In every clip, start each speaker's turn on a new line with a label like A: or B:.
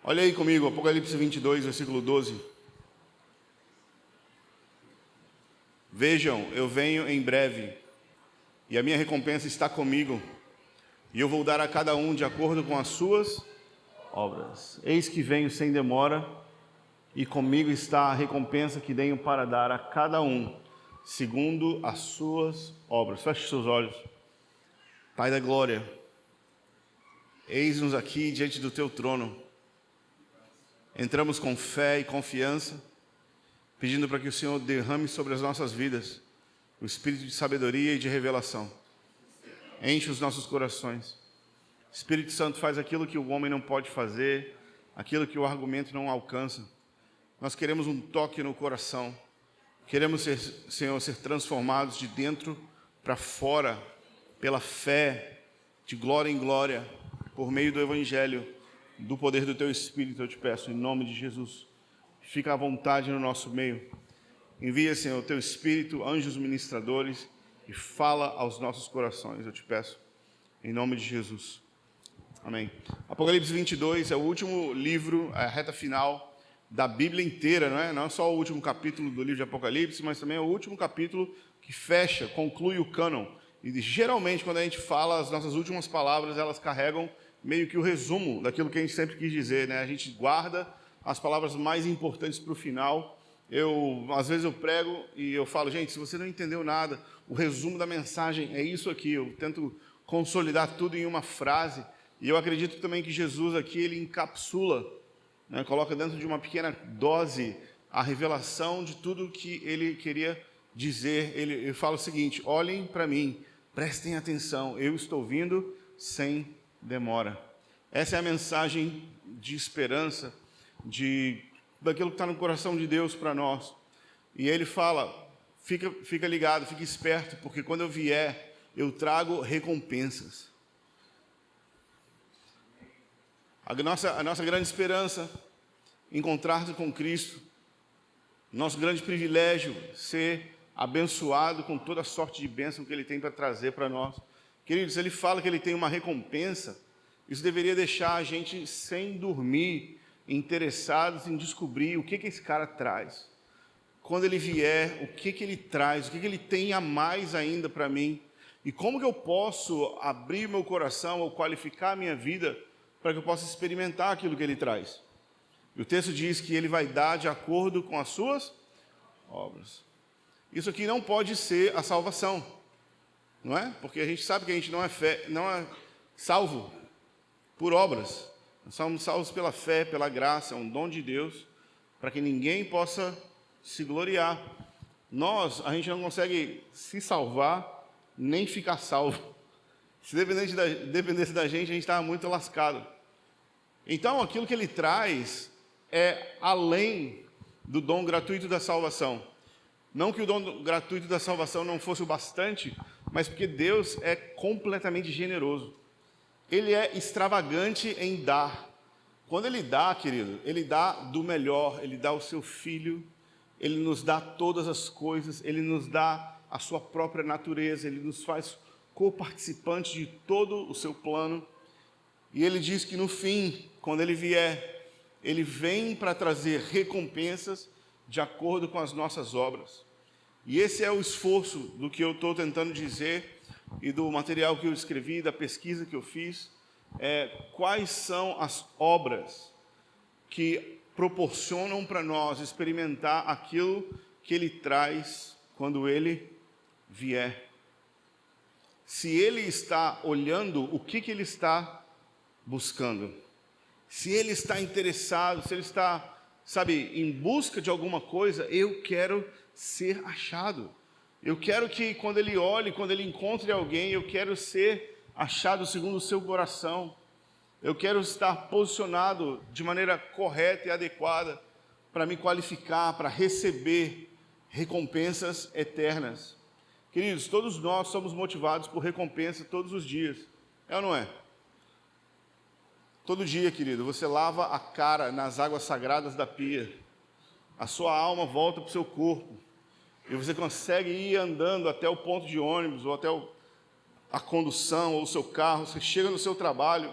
A: Olha aí comigo, Apocalipse 22, versículo 12. Vejam, eu venho em breve, e a minha recompensa está comigo, e eu vou dar a cada um de acordo com as suas obras. Eis que venho sem demora, e comigo está a recompensa que tenho para dar a cada um, segundo as suas obras. Feche seus olhos. Pai da glória, eis-nos aqui diante do teu trono. Entramos com fé e confiança, pedindo para que o Senhor derrame sobre as nossas vidas o espírito de sabedoria e de revelação. Enche os nossos corações. Espírito Santo, faz aquilo que o homem não pode fazer, aquilo que o argumento não alcança. Nós queremos um toque no coração. Queremos, Senhor, ser transformados de dentro para fora, pela fé, de glória em glória, por meio do Evangelho, do poder do Teu Espírito, eu te peço, em nome de Jesus. Fica à vontade no nosso meio. Envia, Senhor, o Teu Espírito, anjos ministradores, e fala aos nossos corações, eu te peço, em nome de Jesus. Amém. Apocalipse 22 é o último livro, a reta final da Bíblia inteira, não é? Não é só o último capítulo do livro de Apocalipse, mas também é o último capítulo que fecha, conclui o cânon. E geralmente, quando a gente fala, as nossas últimas palavras, elas carregam meio que o resumo daquilo que a gente sempre quis dizer, né? A gente guarda as palavras mais importantes para o final. Às vezes eu prego e eu falo, gente, se você não entendeu nada, o resumo da mensagem é isso aqui. Eu tento consolidar tudo em uma frase. E eu acredito também que Jesus aqui, ele encapsula, né, coloca dentro de uma pequena dose a revelação de tudo que ele queria dizer. Ele fala o seguinte: olhem para mim, prestem atenção, eu estou vindo sem demora. Essa é a mensagem de esperança, daquilo que está no coração de Deus para nós. E ele fala, fica ligado, fica esperto, porque quando eu vier, eu trago recompensas. A nossa grande esperança, encontrar-se com Cristo, nosso grande privilégio, ser abençoado com toda a sorte de bênção que Ele tem para trazer para nós. Queridos, Ele fala que Ele tem uma recompensa, isso deveria deixar a gente sem dormir, interessados em descobrir o que esse cara traz. Quando Ele vier, o que Ele traz, o que Ele tem a mais ainda para mim, e como que eu posso abrir meu coração ou qualificar a minha vida para que eu possa experimentar aquilo que Ele traz. E o texto diz que Ele vai dar de acordo com as suas obras. Isso aqui não pode ser a salvação, não é? Porque a gente sabe que a gente não é salvo por obras. Nós somos salvos pela fé, pela graça, é um dom de Deus, para que ninguém possa se gloriar. A gente não consegue se salvar, nem ficar salvo. Se dependesse da gente, a gente estava muito lascado. Então, aquilo que Ele traz é além do dom gratuito da salvação. Não que o dom gratuito da salvação não fosse o bastante, mas porque Deus é completamente generoso. Ele é extravagante em dar. Quando Ele dá, querido, Ele dá do melhor, Ele dá o seu Filho, Ele nos dá todas as coisas, Ele nos dá a sua própria natureza, Ele nos faz co-participantes de todo o seu plano. E Ele diz que no fim, quando Ele vier, Ele vem para trazer recompensas de acordo com as nossas obras. E esse é o esforço do que eu estou tentando dizer e do material que eu escrevi, da pesquisa que eu fiz. Quais são as obras que proporcionam para nós experimentar aquilo que Ele traz quando Ele vier. Se Ele está olhando, o que Ele está buscando? Se Ele está interessado, se Ele está, em busca de alguma coisa, eu quero ser achado. Eu quero que quando Ele olhe, quando Ele encontre alguém, eu quero ser achado segundo o seu coração. Eu quero estar posicionado de maneira correta e adequada para me qualificar, para receber recompensas eternas. Queridos, todos nós somos motivados por recompensa todos os dias. É ou não é? Todo dia, querido, você lava a cara nas águas sagradas da pia. A sua alma volta para o seu corpo. E você consegue ir andando até o ponto de ônibus, ou até a condução, ou o seu carro. Você chega no seu trabalho.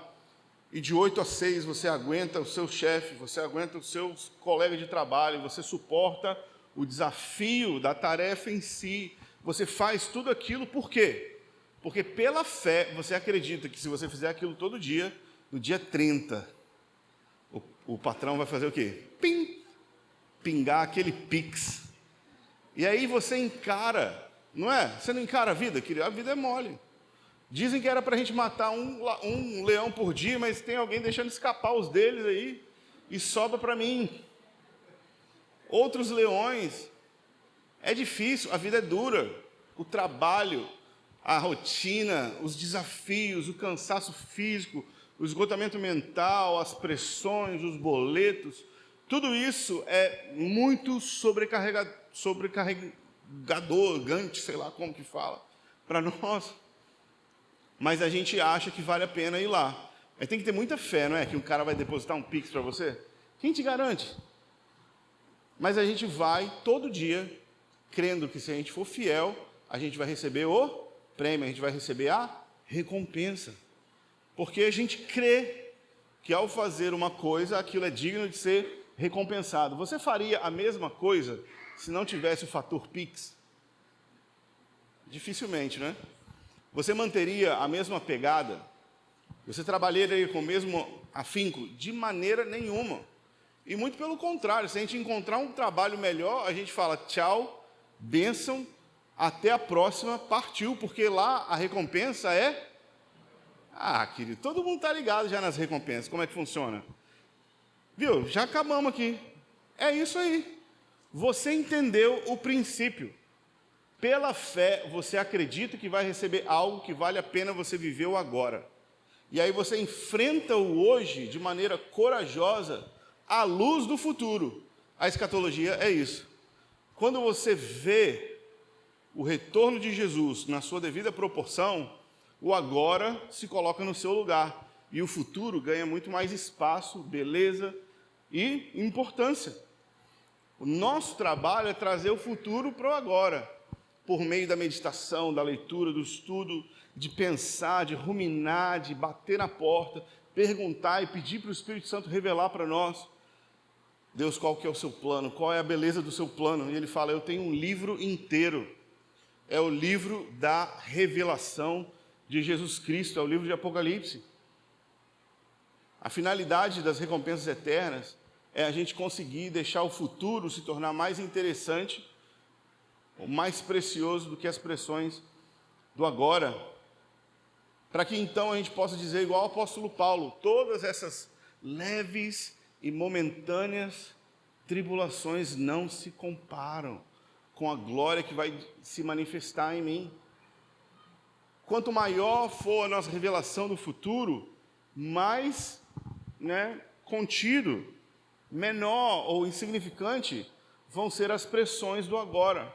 A: e de 8 a 6 você aguenta o seu chefe, você aguenta os seus colegas de trabalho, você suporta o desafio da tarefa em si, você faz tudo aquilo por quê? Porque pela fé você acredita que se você fizer aquilo todo dia, no dia 30, o patrão vai fazer o quê? Pingar aquele pix. E aí você encara, não é? Você não encara a vida, querido? A vida é mole. Dizem que era para a gente matar um leão por dia, mas tem alguém deixando escapar os deles aí, e sobra para mim. Outros leões. É difícil, a vida é dura. O trabalho, a rotina, os desafios, o cansaço físico, o esgotamento mental, as pressões, os boletos, tudo isso é muito sobrecarregador, sei lá como que fala, para nós. Mas a gente acha que vale a pena ir lá. Mas tem que ter muita fé, não é? Que um cara vai depositar um Pix para você. Quem te garante? Mas a gente vai todo dia, crendo que se a gente for fiel, a gente vai receber o prêmio, a gente vai receber a recompensa. Porque a gente crê que ao fazer uma coisa, aquilo é digno de ser recompensado. Você faria a mesma coisa se não tivesse o fator Pix? Dificilmente, né? Você manteria a mesma pegada? Você trabalharia com o mesmo afinco? De maneira nenhuma. E muito pelo contrário, se a gente encontrar um trabalho melhor, a gente fala tchau, bênção, até a próxima, partiu, porque lá a recompensa é... querido, todo mundo está ligado já nas recompensas, como é que funciona? Viu? Já acabamos aqui. É isso aí. Você entendeu o princípio. Pela fé, você acredita que vai receber algo que vale a pena você viver o agora. E aí você enfrenta o hoje de maneira corajosa, à luz do futuro. A escatologia é isso. Quando você vê o retorno de Jesus na sua devida proporção, o agora se coloca no seu lugar. E o futuro ganha muito mais espaço, beleza e importância. O nosso trabalho é trazer o futuro para o agora, por meio da meditação, da leitura, do estudo, de pensar, de ruminar, de bater na porta, perguntar e pedir para o Espírito Santo revelar para nós. Deus, qual que é o seu plano? Qual é a beleza do seu plano? E ele fala, eu tenho um livro inteiro. É o livro da revelação de Jesus Cristo, é o livro de Apocalipse. A finalidade das recompensas eternas é a gente conseguir deixar o futuro se tornar mais interessante, ou mais precioso do que as pressões do agora, para que então a gente possa dizer igual ao apóstolo Paulo, todas essas leves e momentâneas tribulações não se comparam com a glória que vai se manifestar em mim. Quanto maior for a nossa revelação do futuro, mais contido, menor ou insignificante vão ser as pressões do agora.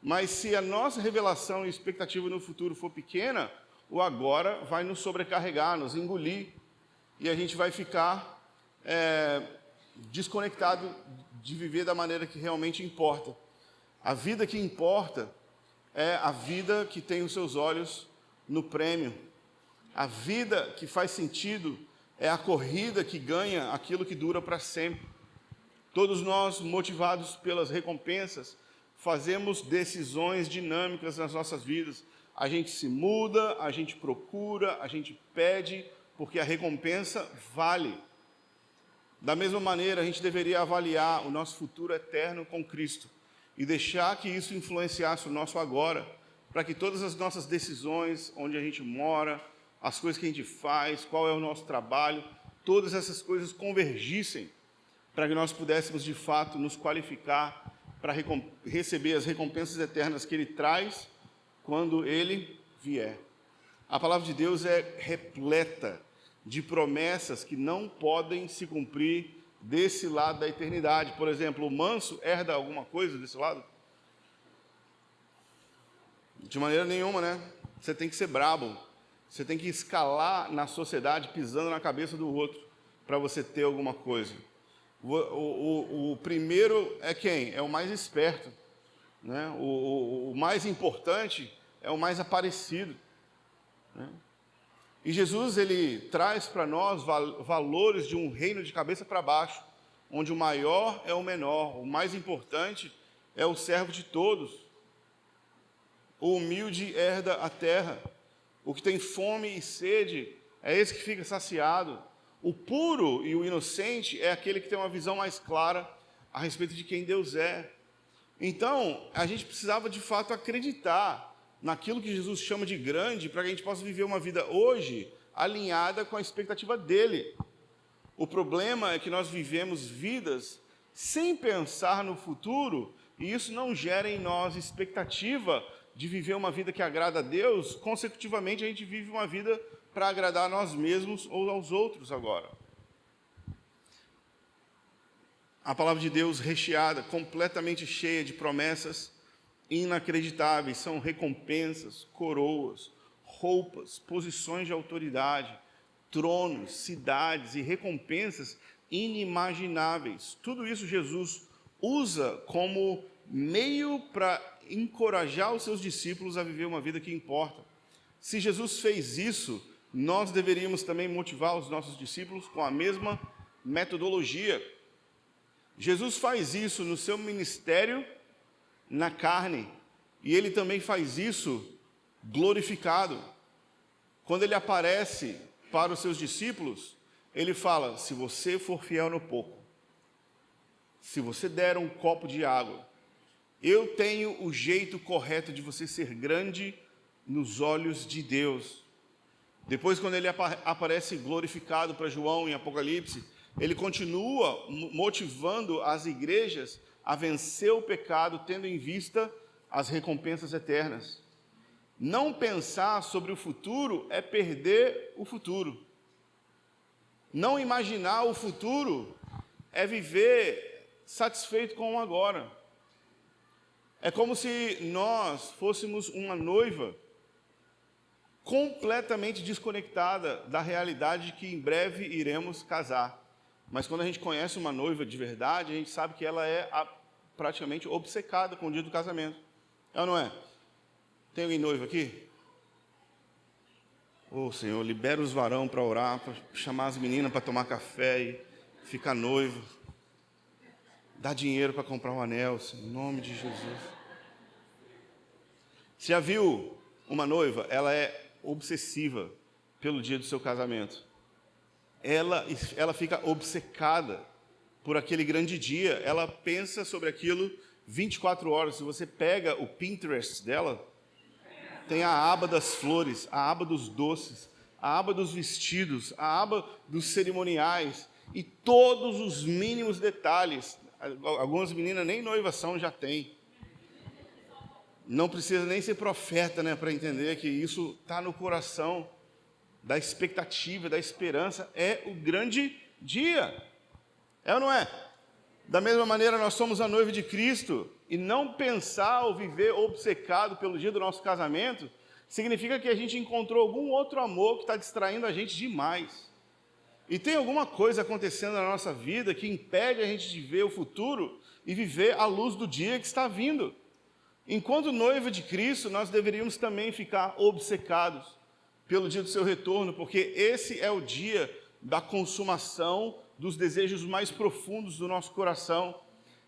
A: Mas se a nossa revelação e expectativa no futuro for pequena, o agora vai nos sobrecarregar, nos engolir, e a gente vai ficar desconectado de viver da maneira que realmente importa. A vida que importa é a vida que tem os seus olhos no prêmio. A vida que faz sentido é a corrida que ganha aquilo que dura para sempre. Todos nós, motivados pelas recompensas, fazemos decisões dinâmicas nas nossas vidas. A gente se muda, a gente procura, a gente pede, porque a recompensa vale. Da mesma maneira, a gente deveria avaliar o nosso futuro eterno com Cristo e deixar que isso influenciasse o nosso agora, para que todas as nossas decisões, onde a gente mora, as coisas que a gente faz, qual é o nosso trabalho, todas essas coisas convergissem para que nós pudéssemos, de fato, nos qualificar para receber as recompensas eternas que Ele traz quando Ele vier. A palavra de Deus é repleta de promessas que não podem se cumprir desse lado da eternidade. Por exemplo, o manso herda alguma coisa desse lado? De maneira nenhuma, né? Você tem que ser brabo. Você tem que escalar na sociedade pisando na cabeça do outro para você ter alguma coisa. O primeiro é quem? É o mais esperto, né? O mais importante é o mais aparecido, né? E Jesus, ele traz para nós valores de um reino de cabeça para baixo, onde o maior é o menor, o mais importante é o servo de todos. O humilde herda a terra, o que tem fome e sede é esse que fica saciado. O puro e o inocente é aquele que tem uma visão mais clara a respeito de quem Deus é. Então, a gente precisava de fato acreditar naquilo que Jesus chama de grande, para que a gente possa viver uma vida hoje alinhada com a expectativa dele. O problema é que nós vivemos vidas sem pensar no futuro, e isso não gera em nós expectativa de viver uma vida que agrada a Deus. Consecutivamente, a gente vive uma vida para agradar a nós mesmos ou aos outros agora. A palavra de Deus recheada, completamente cheia de promessas inacreditáveis, são recompensas, coroas, roupas, posições de autoridade, tronos, cidades e recompensas inimagináveis. Tudo isso Jesus usa como meio para encorajar os seus discípulos a viver uma vida que importa. Se Jesus fez isso, nós deveríamos também motivar os nossos discípulos com a mesma metodologia. Jesus faz isso no seu ministério na carne, e ele também faz isso glorificado. Quando ele aparece para os seus discípulos, ele fala: se você for fiel no pouco, se você der um copo de água, eu tenho o jeito correto de você ser grande nos olhos de Deus. Depois, quando ele aparece glorificado para João em Apocalipse, ele continua motivando as igrejas a vencer o pecado, tendo em vista as recompensas eternas. Não pensar sobre o futuro é perder o futuro. Não imaginar o futuro é viver satisfeito com o agora. É como se nós fôssemos uma noiva completamente desconectada da realidade de que em breve iremos casar. Mas quando a gente conhece uma noiva de verdade, a gente sabe que ela é praticamente obcecada com o dia do casamento. É ou não é? Tem alguém noivo aqui? Ô Senhor, libera os varão para orar, para chamar as meninas para tomar café e ficar noivo. Dá dinheiro para comprar um anel, Senhor, em nome de Jesus. Você já viu uma noiva? Ela é obsessiva pelo dia do seu casamento. Ela fica obcecada por aquele grande dia. Ela pensa sobre aquilo 24 horas. Se você pega o Pinterest dela, tem a aba das flores, a aba dos doces, a aba dos vestidos, a aba dos cerimoniais e todos os mínimos detalhes. Algumas meninas nem noivação já têm. Não precisa nem ser profeta, né, para entender que isso está no coração da expectativa, da esperança. É o grande dia. É ou não é? Da mesma maneira, nós somos a noiva de Cristo, e não pensar ou viver obcecado pelo dia do nosso casamento significa que a gente encontrou algum outro amor que está distraindo a gente demais. E tem alguma coisa acontecendo na nossa vida que impede a gente de ver o futuro e viver à luz do dia que está vindo. Enquanto noiva de Cristo, nós deveríamos também ficar obcecados pelo dia do seu retorno, porque esse é o dia da consumação dos desejos mais profundos do nosso coração.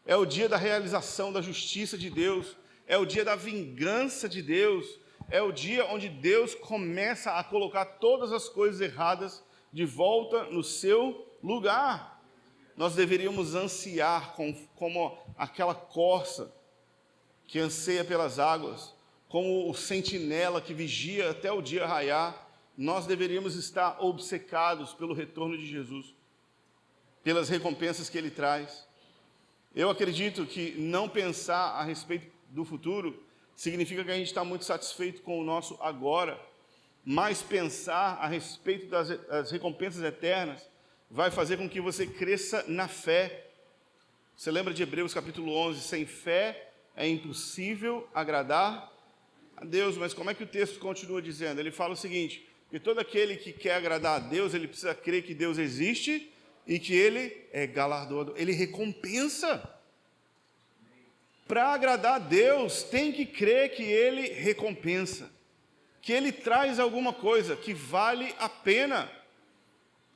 A: É o dia da realização da justiça de Deus, é o dia da vingança de Deus, é o dia onde Deus começa a colocar todas as coisas erradas de volta no seu lugar. Nós deveríamos ansiar como aquela corça que anseia pelas águas, como o sentinela que vigia até o dia raiar. Nós deveríamos estar obcecados pelo retorno de Jesus, pelas recompensas que Ele traz. Eu acredito que não pensar a respeito do futuro significa que a gente está muito satisfeito com o nosso agora, mas pensar a respeito das recompensas eternas vai fazer com que você cresça na fé. Você lembra de Hebreus capítulo 11, sem fé é impossível agradar a Deus. Mas como é que o texto continua dizendo? Ele fala o seguinte: que todo aquele que quer agradar a Deus, ele precisa crer que Deus existe e que Ele é galardoador, Ele recompensa. Para agradar a Deus, tem que crer que Ele recompensa, que ele traz alguma coisa que vale a pena.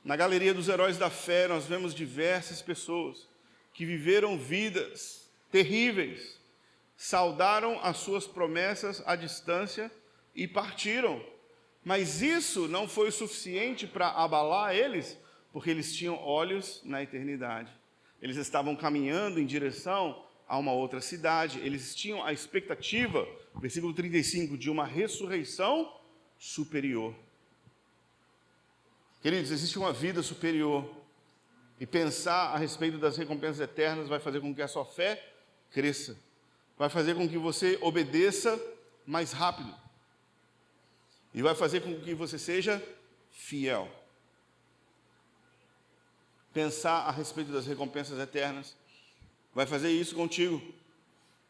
A: Na galeria dos heróis da fé, nós vemos diversas pessoas que viveram vidas terríveis, saudaram as suas promessas à distância e partiram. Mas isso não foi o suficiente para abalar eles, porque eles tinham olhos na eternidade. Eles estavam caminhando em direção a uma outra cidade. Eles tinham a expectativa, versículo 35, de uma ressurreição superior. Queridos, existe uma vida superior. E pensar a respeito das recompensas eternas vai fazer com que a sua fé cresça. Vai fazer com que você obedeça mais rápido. E vai fazer com que você seja fiel. Pensar a respeito das recompensas eternas vai fazer isso contigo.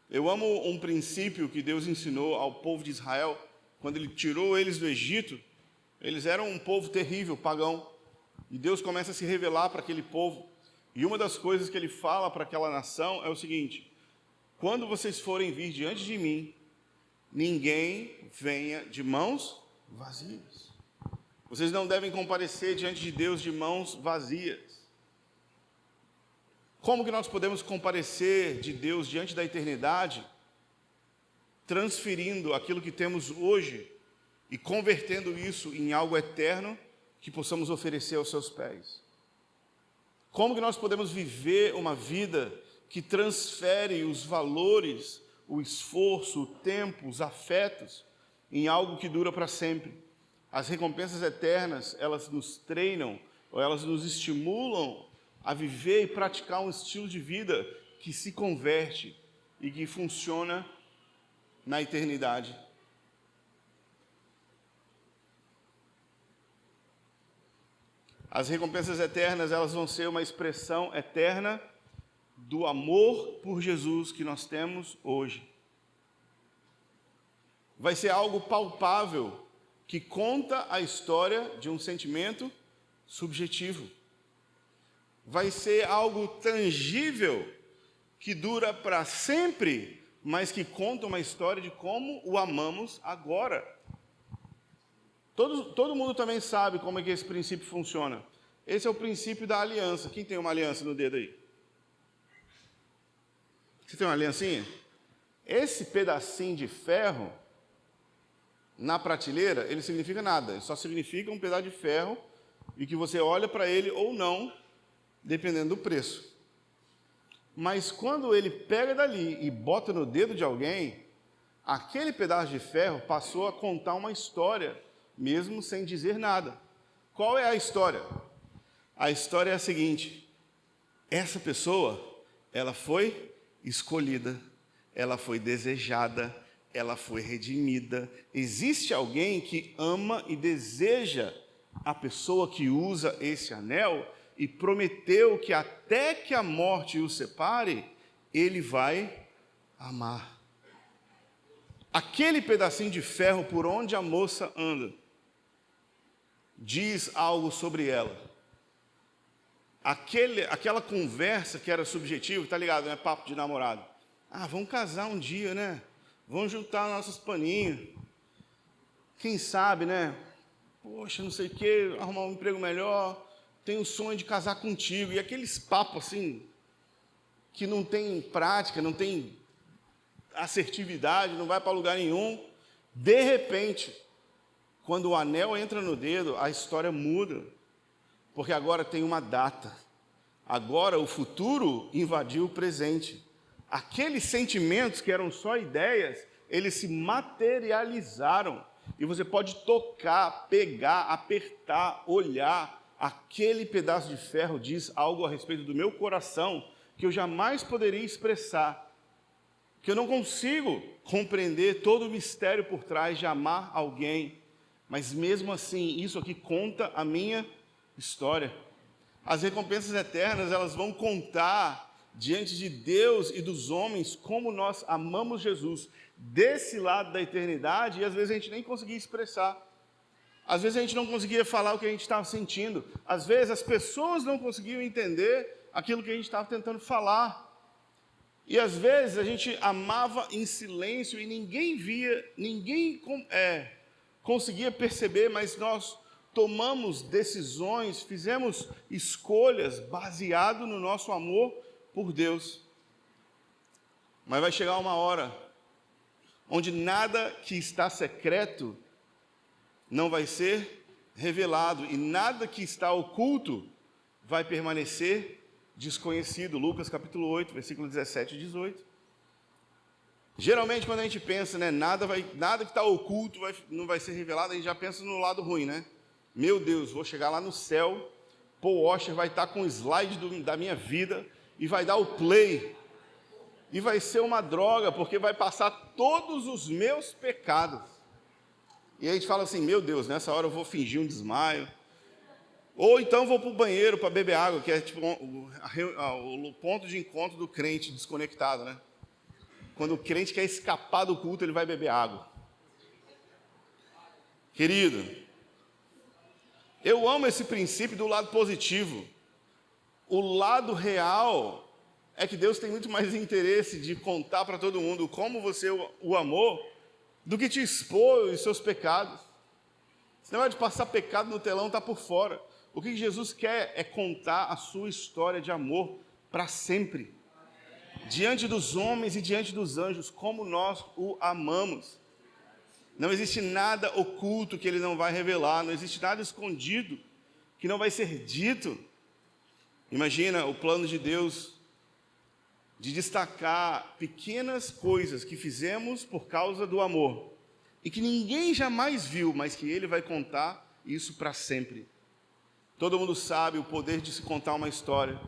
A: Eu amo um princípio que Deus ensinou ao povo de Israel, quando Ele tirou eles do Egito. Eles eram um povo terrível, pagão, e Deus começa a se revelar para aquele povo. E uma das coisas que Ele fala para aquela nação é o seguinte: quando vocês forem vir diante de mim, ninguém venha de mãos vazias. Vocês não devem comparecer diante de Deus de mãos vazias. Como que nós podemos comparecer de Deus diante da eternidade, transferindo aquilo que temos hoje e convertendo isso em algo eterno que possamos oferecer aos seus pés? Como que nós podemos viver uma vida que transfere os valores, o esforço, o tempo, os afetos em algo que dura para sempre? As recompensas eternas, elas nos treinam, ou elas nos estimulam a viver e praticar um estilo de vida que se converte e que funciona na eternidade. As recompensas eternas, elas vão ser uma expressão eterna do amor por Jesus que nós temos hoje. Vai ser algo palpável que conta a história de um sentimento subjetivo. Vai ser algo tangível que dura para sempre, mas que conta uma história de como o amamos agora. Todo mundo também sabe como é que esse princípio funciona. Esse é o princípio da aliança. Quem tem uma aliança no dedo aí? Você tem uma aliancinha? Esse pedacinho de ferro, na prateleira, ele significa nada. Ele só significa um pedaço de ferro e que você olha para ele ou não, dependendo do preço. Mas quando ele pega dali e bota no dedo de alguém, aquele pedaço de ferro passou a contar uma história, mesmo sem dizer nada. Qual é a história? A história é a seguinte: essa pessoa, ela foi escolhida, ela foi desejada, ela foi redimida. Existe alguém que ama e deseja a pessoa que usa esse anel e prometeu que até que a morte o separe, ele vai amar. Aquele pedacinho de ferro por onde a moça anda diz algo sobre ela. Aquela conversa que era subjetiva, tá ligado, né? Papo de namorado. Ah, vamos casar um dia, né? Vamos juntar nossos paninhos. Quem sabe, né? Poxa, não sei o quê, arrumar um emprego melhor. Tenho o sonho de casar contigo. E aqueles papos assim, que não tem prática, não tem assertividade, não vai para lugar nenhum. De repente, quando o anel entra no dedo, a história muda. Porque agora tem uma data. Agora o futuro invadiu o presente. Aqueles sentimentos que eram só ideias, eles se materializaram. E você pode tocar, pegar, apertar, olhar. Aquele pedaço de ferro diz algo a respeito do meu coração que eu jamais poderia expressar. Que eu não consigo compreender todo o mistério por trás de amar alguém. Mas mesmo assim, isso aqui conta a minha história. As recompensas eternas, elas vão contar diante de Deus e dos homens como nós amamos Jesus desse lado da eternidade, e às vezes a gente nem conseguia expressar. Às vezes a gente não conseguia falar o que a gente estava sentindo. Às vezes as pessoas não conseguiam entender aquilo que a gente estava tentando falar. E às vezes a gente amava em silêncio e ninguém via, ninguém conseguia perceber, mas nós tomamos decisões, fizemos escolhas baseado no nosso amor por Deus. Mas vai chegar uma hora onde nada que está secreto não vai ser revelado e nada que está oculto vai permanecer desconhecido. Lucas capítulo 8, versículo 17 e 18. Geralmente quando a gente pensa, né, nada que está oculto não vai ser revelado, a gente já pensa no lado ruim, né? Meu Deus, vou chegar lá no céu, Paul Washer vai estar com o slide da minha vida e vai dar o play. E vai ser uma droga, porque vai passar todos os meus pecados. E aí a gente fala assim, meu Deus, nessa hora eu vou fingir um desmaio. Ou então vou para o banheiro para beber água, que é tipo o ponto de encontro do crente desconectado, né? Quando o crente quer escapar do culto, ele vai beber água. Querido, eu amo esse princípio do lado positivo. O lado real é que Deus tem muito mais interesse de contar para todo mundo como você o amou, do que te expor os seus pecados. Esse negócio de passar pecado no telão está por fora. O que Jesus quer é contar a sua história de amor para sempre. Diante dos homens e diante dos anjos, como nós o amamos. Não existe nada oculto que ele não vai revelar, não existe nada escondido que não vai ser dito. Imagina o plano de Deus de destacar pequenas coisas que fizemos por causa do amor e que ninguém jamais viu, mas que ele vai contar isso para sempre. Todo mundo sabe o poder de se contar uma história.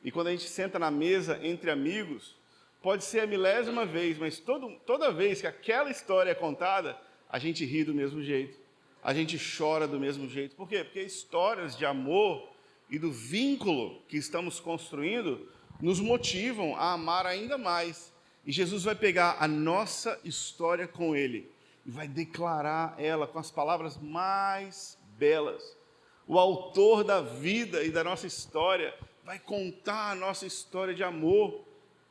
A: E quando a gente senta na mesa entre amigos, pode ser a milésima vez, mas toda vez que aquela história é contada, a gente ri do mesmo jeito, a gente chora do mesmo jeito. Por quê? Porque histórias de amor e do vínculo que estamos construindo nos motivam a amar ainda mais. E Jesus vai pegar a nossa história com ele e vai declarar ela com as palavras mais belas. O autor da vida e da nossa história vai contar a nossa história de amor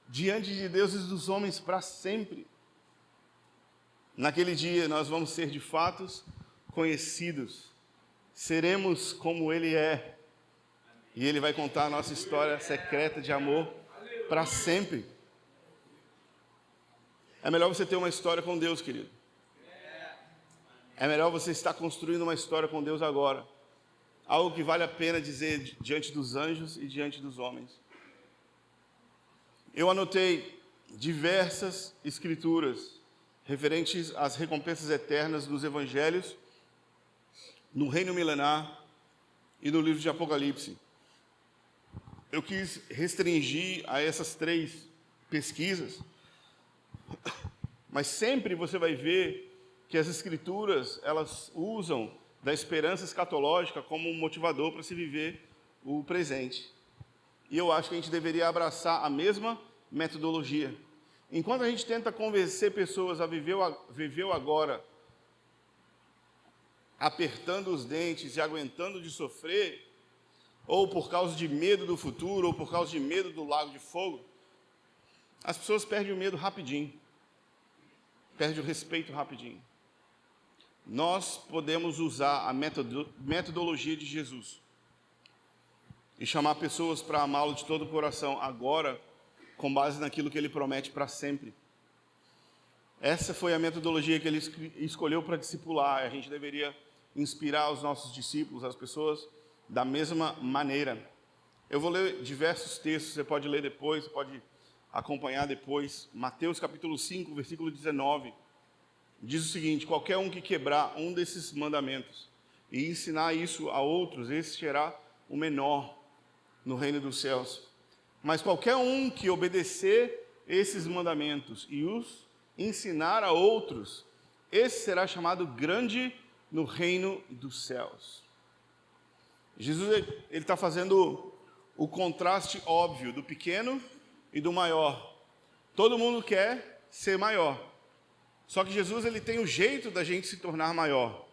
A: diante de Deus e dos homens para sempre. Naquele dia nós vamos ser de fato conhecidos, seremos como Ele é, e Ele vai contar a nossa história secreta de amor para sempre. É melhor você ter uma história com Deus, querido. É melhor você estar construindo uma história com Deus agora. Algo que vale a pena dizer diante dos anjos e diante dos homens. Eu anotei diversas escrituras referentes às recompensas eternas dos evangelhos, no reino milenar e no livro de Apocalipse. Eu quis restringir a essas 3 pesquisas, mas sempre você vai ver que as escrituras, elas usam da esperança escatológica como um motivador para se viver o presente. E eu acho que a gente deveria abraçar a mesma metodologia. Enquanto a gente tenta convencer pessoas a viver o agora, apertando os dentes e aguentando de sofrer, ou por causa de medo do futuro, ou por causa de medo do lago de fogo, as pessoas perdem o medo rapidinho, perdem o respeito rapidinho. Nós podemos usar a metodologia de Jesus e chamar pessoas para amá-lo de todo o coração agora, com base naquilo que ele promete para sempre. Essa foi a metodologia que ele escolheu para discipular. A gente deveria inspirar os nossos discípulos, as pessoas, da mesma maneira. Eu vou ler diversos textos, você pode ler depois, você pode acompanhar depois. Mateus capítulo 5, versículo 19, diz o seguinte: qualquer um que quebrar um desses mandamentos e ensinar isso a outros, esse será o menor no reino dos céus. Mas qualquer um que obedecer esses mandamentos e os ensinar a outros, esse será chamado grande no reino dos céus. Jesus está fazendo o contraste óbvio do pequeno e do maior. Todo mundo quer ser maior. Só que Jesus ele tem o jeito da gente se tornar maior.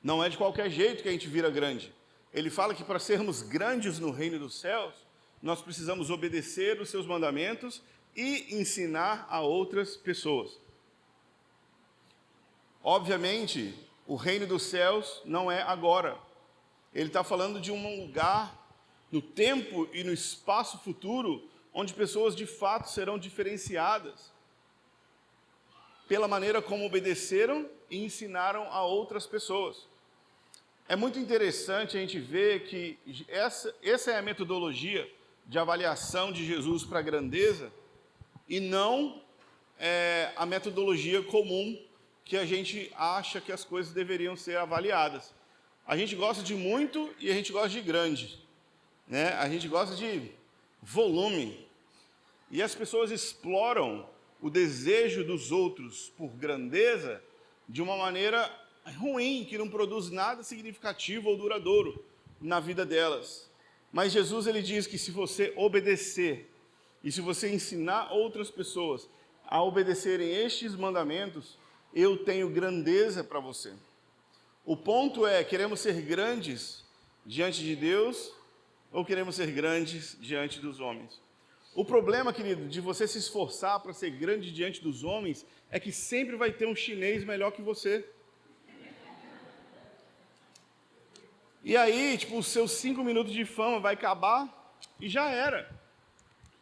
A: Não é de qualquer jeito que a gente vira grande. Ele fala que para sermos grandes no reino dos céus, nós precisamos obedecer os seus mandamentos e ensinar a outras pessoas. Obviamente, O reino dos céus não é agora. Ele está falando de um lugar, no tempo e no espaço futuro, onde pessoas de fato serão diferenciadas pela maneira como obedeceram e ensinaram a outras pessoas. É muito interessante a gente ver que essa é a metodologia de avaliação de Jesus para a grandeza e não a metodologia comum que a gente acha que as coisas deveriam ser avaliadas. A gente gosta de muito e a gente gosta de grande, né? A gente gosta de volume. E as pessoas exploram o desejo dos outros por grandeza de uma maneira ruim, que não produz nada significativo ou duradouro na vida delas. Mas Jesus, ele diz que se você obedecer e se você ensinar outras pessoas a obedecerem estes mandamentos, eu tenho grandeza para você. O ponto é, queremos ser grandes diante de Deus ou queremos ser grandes diante dos homens? O problema, querido, de você se esforçar para ser grande diante dos homens é que sempre vai ter um chinês melhor que você. E aí, os seus 5 minutos de fama vai acabar e já era.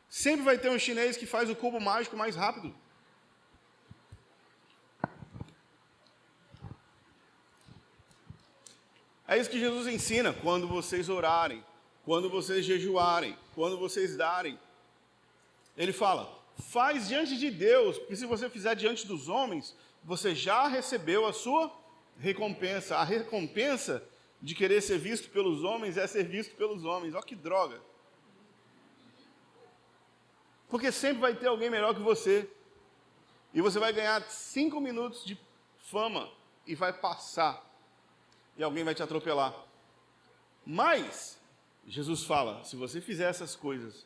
A: Sempre vai ter um chinês que faz o cubo mágico mais rápido. É isso que Jesus ensina quando vocês orarem, quando vocês jejuarem, quando vocês darem. Ele fala, faz diante de Deus, porque se você fizer diante dos homens, você já recebeu a sua recompensa. A recompensa de querer ser visto pelos homens é ser visto pelos homens. Olha que droga. Porque sempre vai ter alguém melhor que você. E você vai ganhar 5 minutos de fama e vai passar. E alguém vai te atropelar. Mas, Jesus fala, se você fizer essas coisas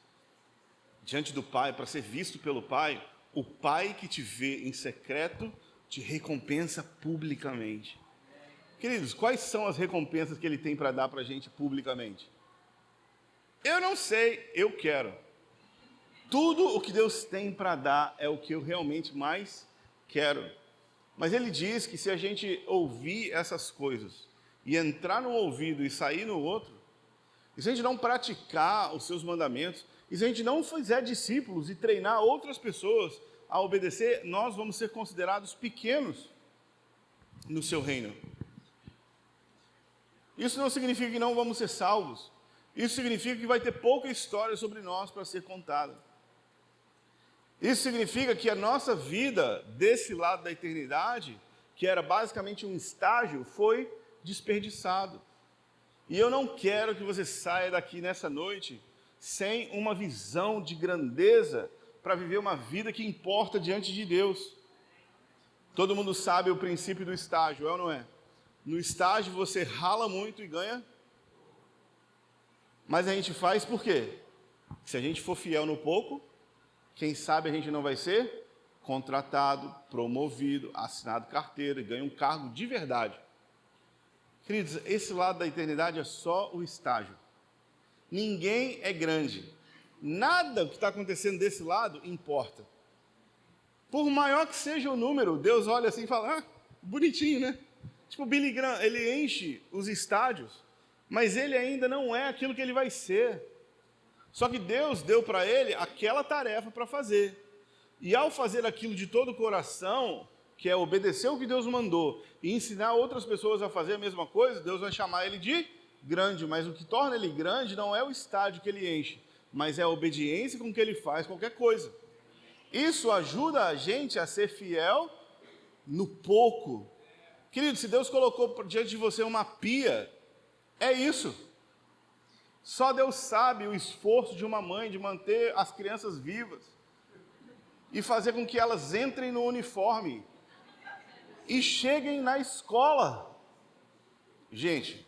A: diante do Pai, para ser visto pelo Pai, o Pai que te vê em secreto, te recompensa publicamente. Queridos, quais são as recompensas que Ele tem para dar para a gente publicamente? Eu não sei, eu quero. Tudo o que Deus tem para dar é o que eu realmente mais quero. Mas Ele diz que se a gente ouvir essas coisas, e entrar num ouvido e sair no outro, e se a gente não praticar os seus mandamentos, e se a gente não fizer discípulos e treinar outras pessoas a obedecer, nós vamos ser considerados pequenos no seu reino. Isso não significa que não vamos ser salvos. Isso significa que vai ter pouca história sobre nós para ser contada. Isso significa que a nossa vida desse lado da eternidade, que era basicamente um estágio, foi desperdiçado. E eu não quero que você saia daqui nessa noite sem uma visão de grandeza para viver uma vida que importa diante de Deus. Todo mundo sabe o princípio do estágio, é ou não é? No estágio você rala muito e ganha. Mas a gente faz por quê? Se a gente for fiel no pouco, quem sabe a gente não vai ser contratado, promovido, assinado carteira e ganha um cargo de verdade. Queridos, esse lado da eternidade é só o estágio. Ninguém é grande. Nada que está acontecendo desse lado importa. Por maior que seja o número, Deus olha assim e fala, bonitinho, né? Tipo o Billy Graham, ele enche os estádios, mas ele ainda não é aquilo que ele vai ser. Só que Deus deu para ele aquela tarefa para fazer. E ao fazer aquilo de todo o coração, que é obedecer o que Deus mandou e ensinar outras pessoas a fazer a mesma coisa, Deus vai chamar ele de grande. Mas o que torna ele grande não é o estádio que ele enche, mas é a obediência com que ele faz qualquer coisa. Isso ajuda a gente a ser fiel no pouco. Querido, se Deus colocou diante de você uma pia, é isso. Só Deus sabe o esforço de uma mãe de manter as crianças vivas e fazer com que elas entrem no uniforme e cheguem na escola. Gente,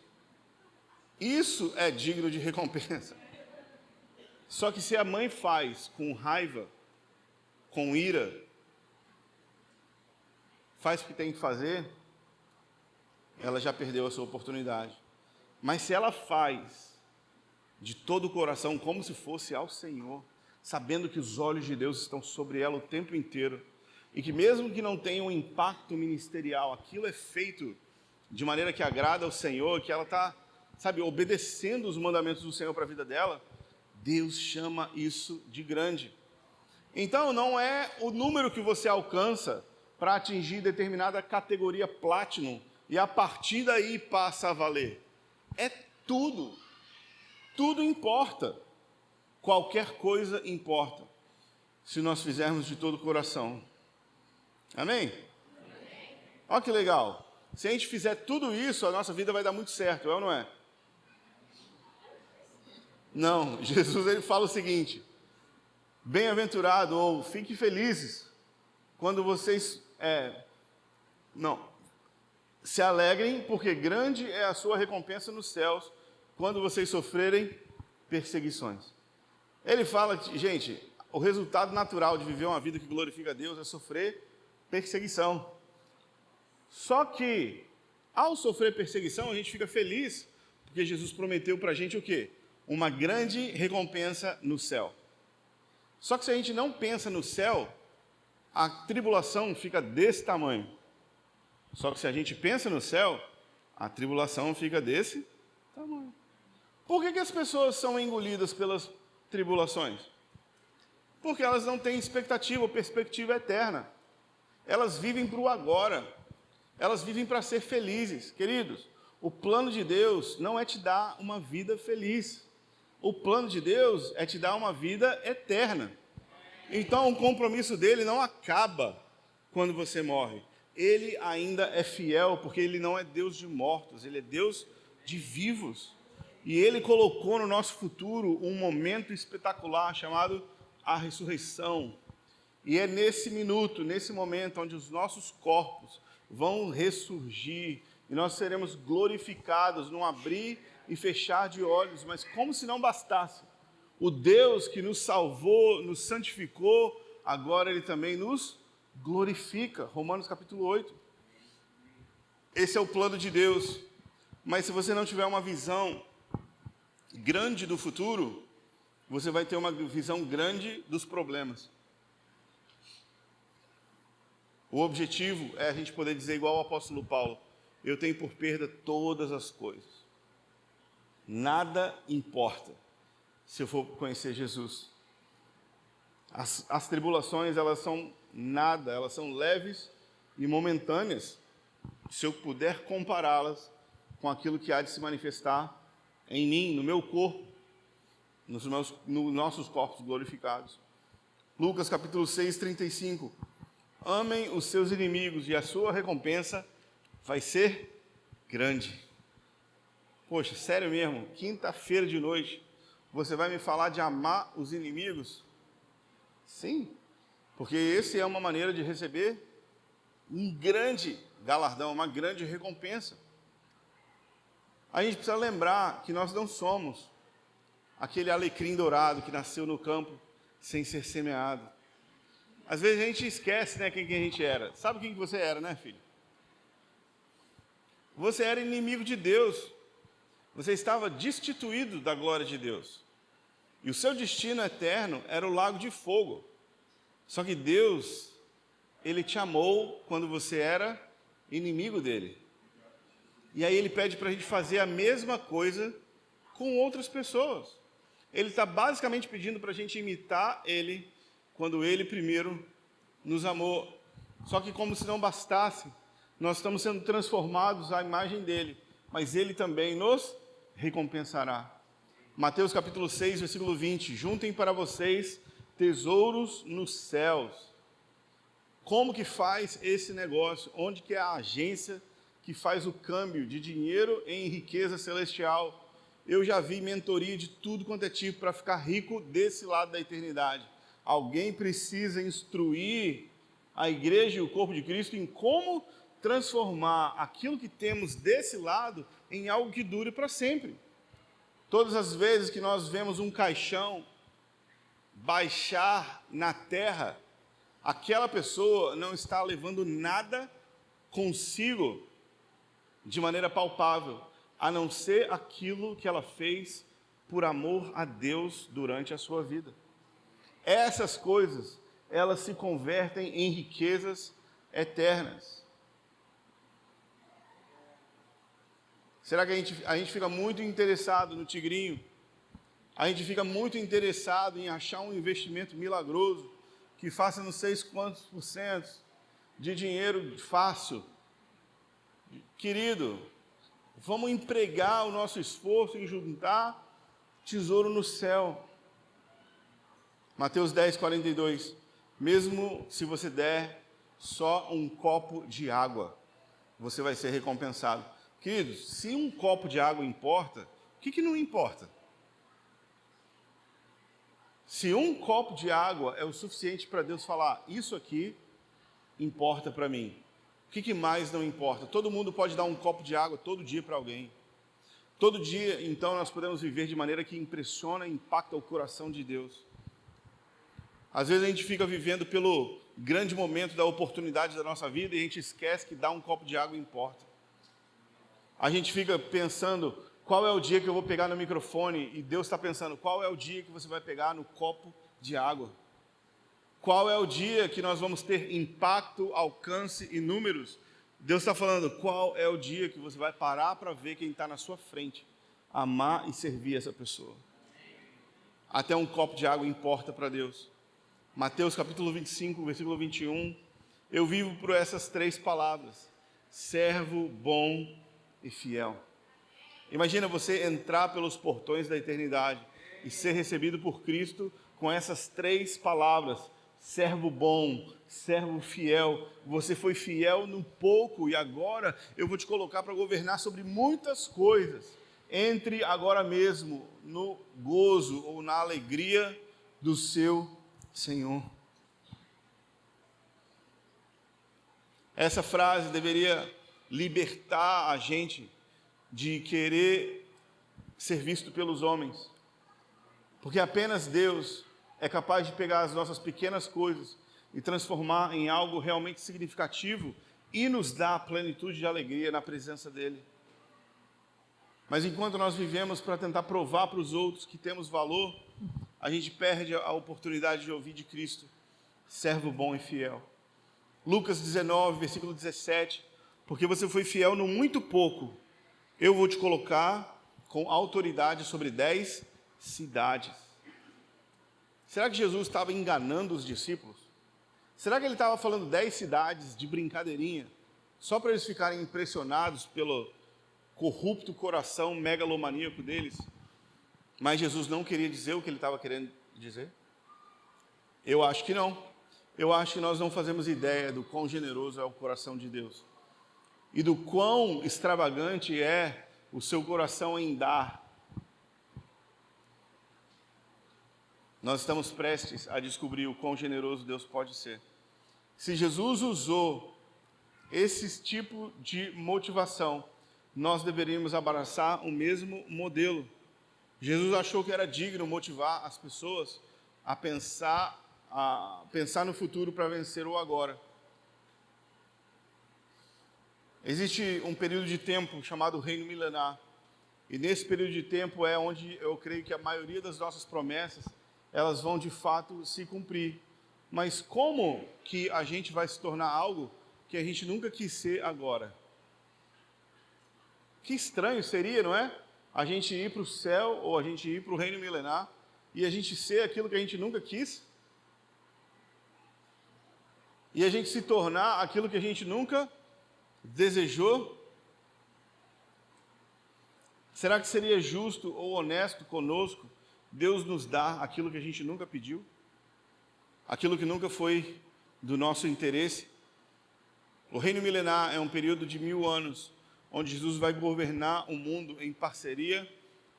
A: isso é digno de recompensa. Só que se a mãe faz com raiva, com ira, faz o que tem que fazer, ela já perdeu a sua oportunidade. Mas se ela faz de todo o coração, como se fosse ao Senhor, sabendo que os olhos de Deus estão sobre ela o tempo inteiro, e que mesmo que não tenha um impacto ministerial, aquilo é feito de maneira que agrada ao Senhor, que ela está, sabe, obedecendo os mandamentos do Senhor para a vida dela, Deus chama isso de grande. Então, não é o número que você alcança para atingir determinada categoria Platinum e a partir daí passa a valer. É tudo. Tudo importa. Qualquer coisa importa, se nós fizermos de todo o coração. Amém? Olha que legal. Se a gente fizer tudo isso, a nossa vida vai dar muito certo, é ou não é? Não, Jesus ele fala o seguinte: bem-aventurado ou fiquem felizes quando vocês se alegrem, porque grande é a sua recompensa nos céus quando vocês sofrerem perseguições. Ele fala que, gente, o resultado natural de viver uma vida que glorifica a Deus é sofrer perseguição. Só que, ao sofrer perseguição, a gente fica feliz, porque Jesus prometeu para a gente o quê? Uma grande recompensa no céu. Só que se a gente não pensa no céu, a tribulação fica desse tamanho. Só que se a gente pensa no céu, a tribulação fica desse tamanho. Por que as pessoas são engolidas pelas tribulações? Porque elas não têm expectativa ou perspectiva eterna. Elas vivem para o agora. Elas vivem para ser felizes. Queridos, o plano de Deus não é te dar uma vida feliz. O plano de Deus é te dar uma vida eterna. Então, o compromisso dele não acaba quando você morre. Ele ainda é fiel, porque ele não é Deus de mortos, ele é Deus de vivos. E ele colocou no nosso futuro um momento espetacular chamado a ressurreição. E é nesse minuto, nesse momento, onde os nossos corpos vão ressurgir e nós seremos glorificados num abrir e fechar de olhos. Mas como se não bastasse, o Deus que nos salvou, nos santificou, agora ele também nos glorifica. Romanos capítulo 8. Esse é o plano de Deus. Mas se você não tiver uma visão grande do futuro, você vai ter uma visão grande dos problemas. O objetivo é a gente poder dizer igual o apóstolo Paulo: eu tenho por perda todas as coisas. Nada importa se eu for conhecer Jesus. As tribulações, elas são nada, elas são leves e momentâneas, se eu puder compará-las com aquilo que há de se manifestar em mim, no meu corpo, nos nossos corpos glorificados. Lucas capítulo 6, 35. Amem os seus inimigos e a sua recompensa vai ser grande. Poxa, sério mesmo, quinta-feira de noite, você vai me falar de amar os inimigos? Sim, porque essa é uma maneira de receber um grande galardão, uma grande recompensa. A gente precisa lembrar que nós não somos aquele alecrim dourado que nasceu no campo sem ser semeado. Às vezes a gente esquece, né, quem a gente era. Sabe quem que você era, né, filho? Você era inimigo de Deus. Você estava destituído da glória de Deus. E o seu destino eterno era o lago de fogo. Só que Deus, ele te amou quando você era inimigo dele. E aí ele pede para a gente fazer a mesma coisa com outras pessoas. Ele está basicamente pedindo para a gente imitar ele quando ele primeiro nos amou. Só que como se não bastasse, nós estamos sendo transformados à imagem dele, mas ele também nos recompensará. Mateus capítulo 6, versículo 20. Juntem para vocês tesouros nos céus. Como que faz esse negócio? Onde que é a agência que faz o câmbio de dinheiro em riqueza celestial? Eu já vi mentoria de tudo quanto é tipo para ficar rico desse lado da eternidade. Alguém precisa instruir a igreja e o corpo de Cristo em como transformar aquilo que temos desse lado em algo que dure para sempre. Todas as vezes que nós vemos um caixão baixar na terra, aquela pessoa não está levando nada consigo de maneira palpável, a não ser aquilo que ela fez por amor a Deus durante a sua vida. Essas coisas, elas se convertem em riquezas eternas. Será que a gente fica muito interessado no tigrinho? A gente fica muito interessado em achar um investimento milagroso que faça não sei quantos por cento de dinheiro fácil. Querido, vamos empregar o nosso esforço em juntar tesouro no céu. Mateus 10, 42. Mesmo se você der só um copo de água, você vai ser recompensado. Queridos, se um copo de água importa, o que não importa? Se um copo de água é o suficiente para Deus falar, isso aqui importa para mim. O que mais não importa? Todo mundo pode dar um copo de água todo dia para alguém. Todo dia, então, nós podemos viver de maneira que impressiona e impacta o coração de Deus. Às vezes a gente fica vivendo pelo grande momento da oportunidade da nossa vida e a gente esquece que dar um copo de água importa. A gente fica pensando, qual é o dia que eu vou pegar no microfone? E Deus está pensando, qual é o dia que você vai pegar no copo de água? Qual é o dia que nós vamos ter impacto, alcance e números? Deus está falando, qual é o dia que você vai parar para ver quem está na sua frente, amar e servir essa pessoa? Até um copo de água importa para Deus. Mateus capítulo 25, versículo 21. Eu vivo por essas 3 palavras: servo bom e fiel. Imagina você entrar pelos portões da eternidade e ser recebido por Cristo com essas 3 palavras: servo bom, servo fiel. Você foi fiel no pouco e agora eu vou te colocar para governar sobre muitas coisas. Entre agora mesmo no gozo ou na alegria do seu Senhor. Essa frase deveria libertar a gente de querer ser visto pelos homens, porque apenas Deus é capaz de pegar as nossas pequenas coisas e transformar em algo realmente significativo e nos dar a plenitude de alegria na presença dEle. Mas enquanto nós vivemos para tentar provar para os outros que temos valor, a gente perde a oportunidade de ouvir de Cristo, servo bom e fiel. Lucas 19, versículo 17, porque você foi fiel no muito pouco, eu vou te colocar com autoridade sobre 10 cidades. Será que Jesus estava enganando os discípulos? Será que ele estava falando 10 cidades de brincadeirinha, só para eles ficarem impressionados pelo corrupto coração megalomaníaco deles? Mas Jesus não queria dizer o que ele estava querendo dizer? Eu acho que não. Eu acho que nós não fazemos ideia do quão generoso é o coração de Deus e do quão extravagante é o seu coração em dar. Nós estamos prestes a descobrir o quão generoso Deus pode ser. Se Jesus usou esse tipo de motivação, nós deveríamos abraçar o mesmo modelo. Jesus achou que era digno motivar as pessoas a pensar no futuro para vencer o agora. Existe um período de tempo chamado Reino Milenar, e nesse período de tempo é onde eu creio que a maioria das nossas promessas, elas vão de fato se cumprir. Mas como que a gente vai se tornar algo que a gente nunca quis ser agora? Que estranho seria, não é? A gente ir para o céu ou a gente ir para o reino milenar e a gente ser aquilo que a gente nunca quis e a gente se tornar aquilo que a gente nunca desejou. Será que seria justo ou honesto conosco Deus nos dar aquilo que a gente nunca pediu? Aquilo que nunca foi do nosso interesse? O reino milenar é um período de 1000 anos, onde Jesus vai governar o mundo em parceria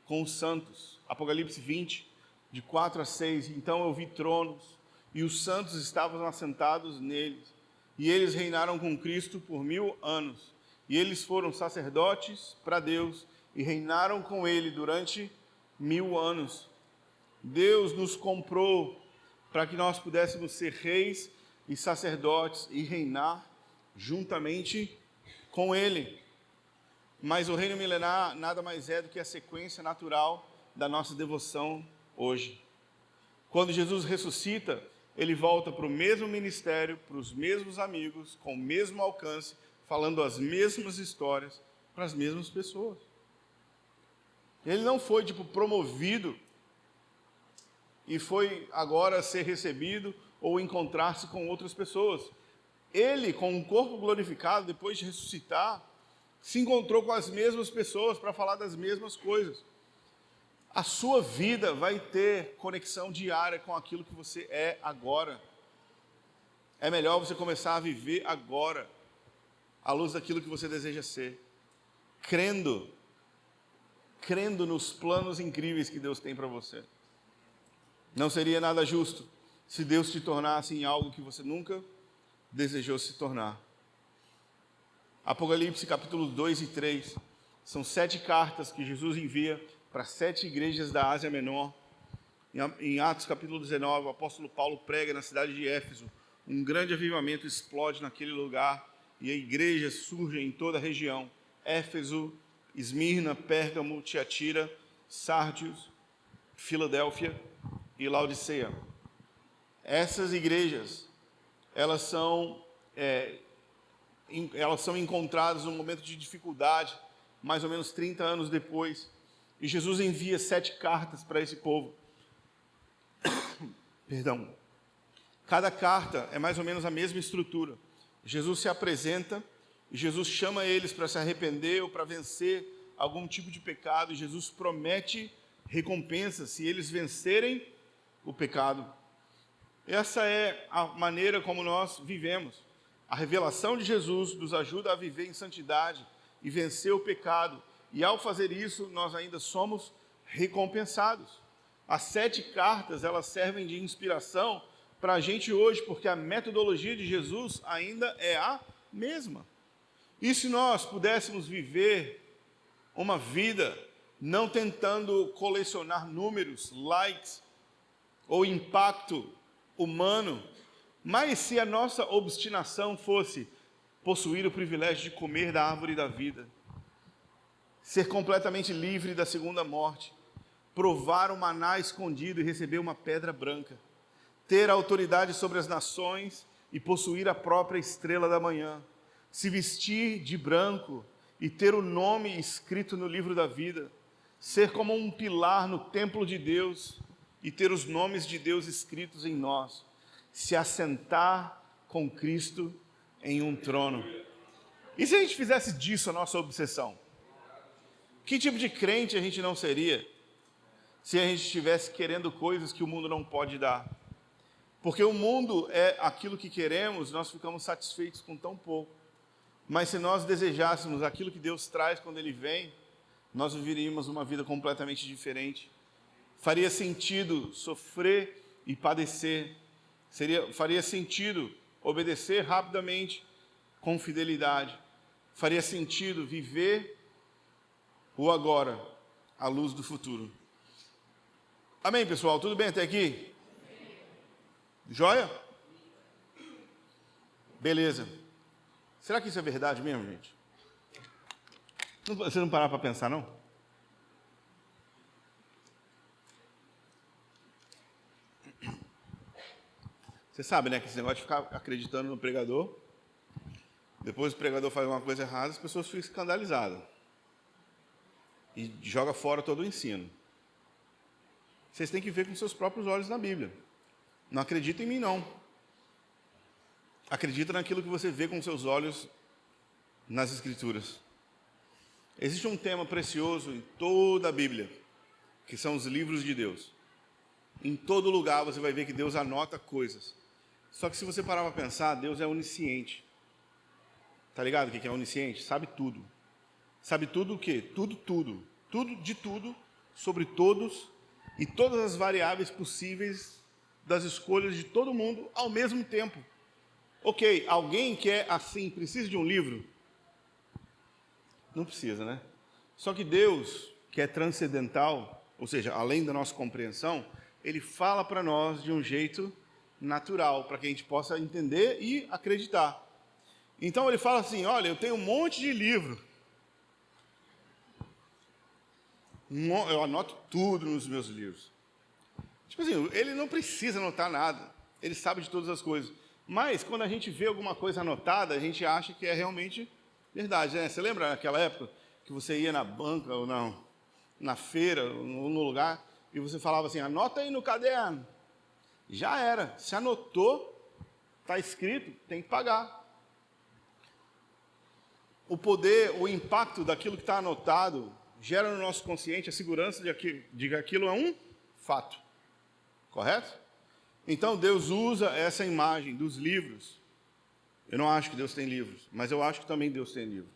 A: com os santos. Apocalipse 20, de 4 a 6. Então eu vi tronos, e os santos estavam assentados neles, e eles reinaram com Cristo por 1000 anos. E eles foram sacerdotes para Deus, e reinaram com Ele durante 1000 anos. Deus nos comprou para que nós pudéssemos ser reis e sacerdotes e reinar juntamente com Ele. Mas o reino milenar nada mais é do que a sequência natural da nossa devoção hoje. Quando Jesus ressuscita, Ele volta para o mesmo ministério, para os mesmos amigos, com o mesmo alcance, falando as mesmas histórias para as mesmas pessoas. Ele não foi promovido e foi agora ser recebido ou encontrar-se com outras pessoas. Ele, com um corpo glorificado, depois de ressuscitar, se encontrou com as mesmas pessoas para falar das mesmas coisas. A sua vida vai ter conexão diária com aquilo que você é agora. É melhor você começar a viver agora, à luz daquilo que você deseja ser, crendo nos planos incríveis que Deus tem para você. Não seria nada justo se Deus te tornasse em algo que você nunca desejou se tornar. Apocalipse capítulos 2 e 3 são 7 cartas que Jesus envia para 7 igrejas da Ásia Menor. Em Atos capítulo 19, o apóstolo Paulo prega na cidade de Éfeso. Um grande avivamento explode naquele lugar e igrejas surgem em toda a região. Éfeso, Esmirna, Pérgamo, Tiatira, Sárdios, Filadélfia e Laodiceia. Essas igrejas, elas são encontradas num momento de dificuldade, mais ou menos 30 anos depois, e Jesus envia 7 cartas para esse povo. Perdão. Cada carta é mais ou menos a mesma estrutura. Jesus se apresenta, e Jesus chama eles para se arrepender ou para vencer algum tipo de pecado, e Jesus promete recompensa se eles vencerem o pecado. Essa é a maneira como nós vivemos. A revelação de Jesus nos ajuda a viver em santidade e vencer o pecado. E ao fazer isso, nós ainda somos recompensados. As 7 cartas, elas servem de inspiração para a gente hoje, porque a metodologia de Jesus ainda é a mesma. E se nós pudéssemos viver uma vida não tentando colecionar números, likes ou impacto humano, mas se a nossa obstinação fosse possuir o privilégio de comer da árvore da vida, ser completamente livre da segunda morte, provar o maná escondido e receber uma pedra branca, ter autoridade sobre as nações e possuir a própria estrela da manhã, se vestir de branco e ter o nome escrito no livro da vida, ser como um pilar no templo de Deus e ter os nomes de Deus escritos em nós, se assentar com Cristo em um trono. E se a gente fizesse disso a nossa obsessão? Que tipo de crente a gente não seria se a gente estivesse querendo coisas que o mundo não pode dar? Porque o mundo é aquilo que queremos, nós ficamos satisfeitos com tão pouco. Mas se nós desejássemos aquilo que Deus traz quando Ele vem, nós viveríamos uma vida completamente diferente. Faria sentido sofrer e padecer. Faria sentido obedecer rapidamente, com fidelidade. Faria sentido viver o agora, à luz do futuro. Amém, pessoal? Tudo bem até aqui? Joia? Beleza. Será que isso é verdade mesmo, gente? Você não parar para pensar, não? Você sabe, né, que esse negócio de ficar acreditando no pregador, depois o pregador faz uma coisa errada, as pessoas ficam escandalizadas. E joga fora todo o ensino. Vocês têm que ver com seus próprios olhos na Bíblia. Não acredita em mim, não. Acredita naquilo que você vê com seus olhos nas Escrituras. Existe um tema precioso em toda a Bíblia, que são os livros de Deus. Em todo lugar você vai ver que Deus anota coisas. Só que se você parar para pensar, Deus é onisciente. Tá ligado o que é onisciente? Sabe tudo. Sabe tudo o quê? Tudo. Tudo de tudo, sobre todos e todas as variáveis possíveis das escolhas de todo mundo ao mesmo tempo. Ok, alguém que é assim, precisa de um livro? Não precisa, né? Só que Deus, que é transcendental, ou seja, além da nossa compreensão, Ele fala para nós de um jeito natural, para que a gente possa entender e acreditar. Então Ele fala assim, olha, eu tenho um monte de livro. Eu anoto tudo nos meus livros. Tipo assim, Ele não precisa anotar nada. Ele sabe de todas as coisas. Mas, quando a gente vê alguma coisa anotada, a gente acha que é realmente verdade, né? Você lembra naquela época que você ia na banca ou na feira, no lugar, e você falava assim, anota aí no caderno. Já era. Se anotou, está escrito, tem que pagar. O poder, o impacto daquilo que está anotado, gera no nosso consciente a segurança de que aquilo é um fato. Correto? Então, Deus usa essa imagem dos livros. Eu não acho que Deus tem livros, mas eu acho que também Deus tem livros.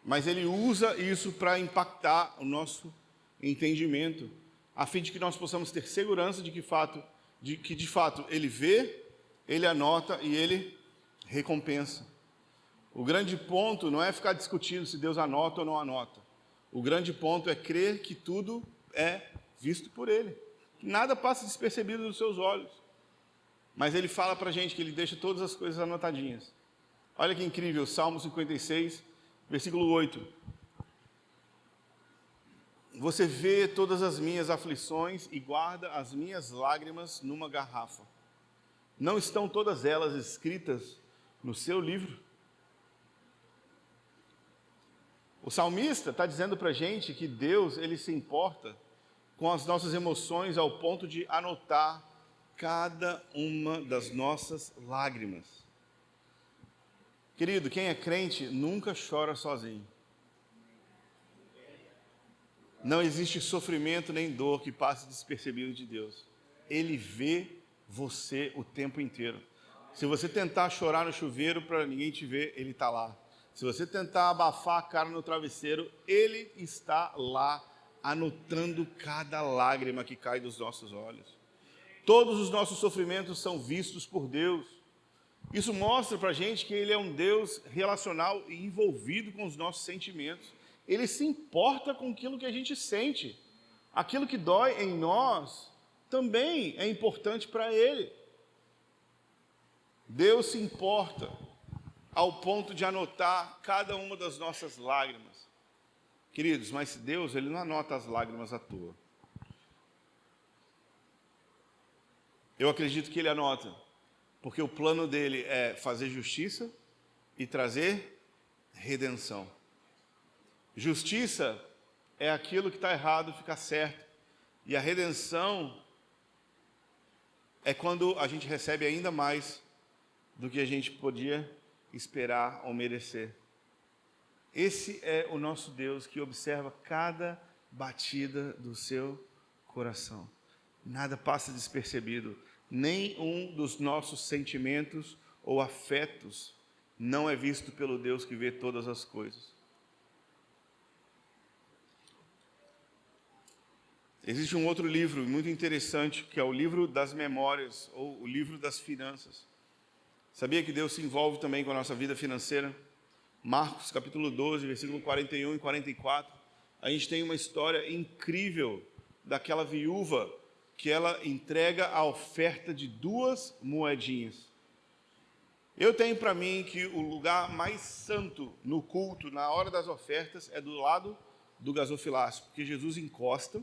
A: Mas Ele usa isso para impactar o nosso entendimento, a fim de que nós possamos ter segurança de que de fato Ele vê, Ele anota e Ele recompensa. O grande ponto não é ficar discutindo se Deus anota ou não anota. O grande ponto é crer que tudo é visto por Ele. Que nada passa despercebido dos seus olhos. Mas Ele fala para a gente que Ele deixa todas as coisas anotadinhas. Olha que incrível, Salmo 56, versículo 8. Você vê todas as minhas aflições e guarda as minhas lágrimas numa garrafa. Não estão todas elas escritas no seu livro? O salmista está dizendo para a gente que Deus, Ele se importa com as nossas emoções ao ponto de anotar cada uma das nossas lágrimas. Querido, quem é crente nunca chora sozinho. Não existe sofrimento nem dor que passe despercebido de Deus. Ele vê você o tempo inteiro. Se você tentar chorar no chuveiro para ninguém te ver, Ele está lá. Se você tentar abafar a cara no travesseiro, Ele está lá, anotando cada lágrima que cai dos nossos olhos. Todos os nossos sofrimentos são vistos por Deus. Isso mostra para a gente que Ele é um Deus relacional e envolvido com os nossos sentimentos. Ele se importa com aquilo que a gente sente. Aquilo que dói em nós também é importante para Ele. Deus se importa ao ponto de anotar cada uma das nossas lágrimas. Queridos, mas Deus, Ele não anota as lágrimas à toa. Eu acredito que Ele anota, porque o plano dEle é fazer justiça e trazer redenção. Justiça é aquilo que está errado ficar certo, e a redenção é quando a gente recebe ainda mais do que a gente podia esperar ou merecer. Esse é o nosso Deus que observa cada batida do seu coração. Nada passa despercebido, nem um dos nossos sentimentos ou afetos não é visto pelo Deus que vê todas as coisas. Existe um outro livro muito interessante, que é o livro das memórias, ou o livro das finanças. Sabia que Deus se envolve também com a nossa vida financeira? Marcos capítulo 12, versículo 41 e 44. A gente tem uma história incrível daquela viúva que ela entrega a oferta de 2 moedinhas. Eu tenho para mim que o lugar mais santo no culto, na hora das ofertas, é do lado do gasofilácio, porque Jesus encosta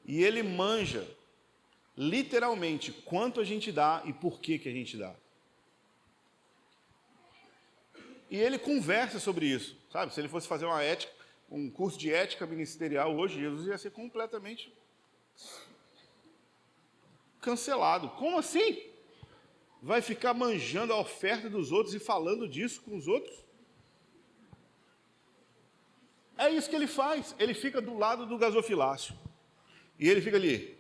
A: e Ele manja literalmente quanto a gente dá e por que a gente dá. E Ele conversa sobre isso, sabe? Se Ele fosse fazer um curso de ética ministerial hoje, Jesus ia ser completamente cancelado. Como assim? Vai ficar manjando a oferta dos outros e falando disso com os outros? É isso que Ele faz. Ele fica do lado do gasofilácio. E Ele fica ali.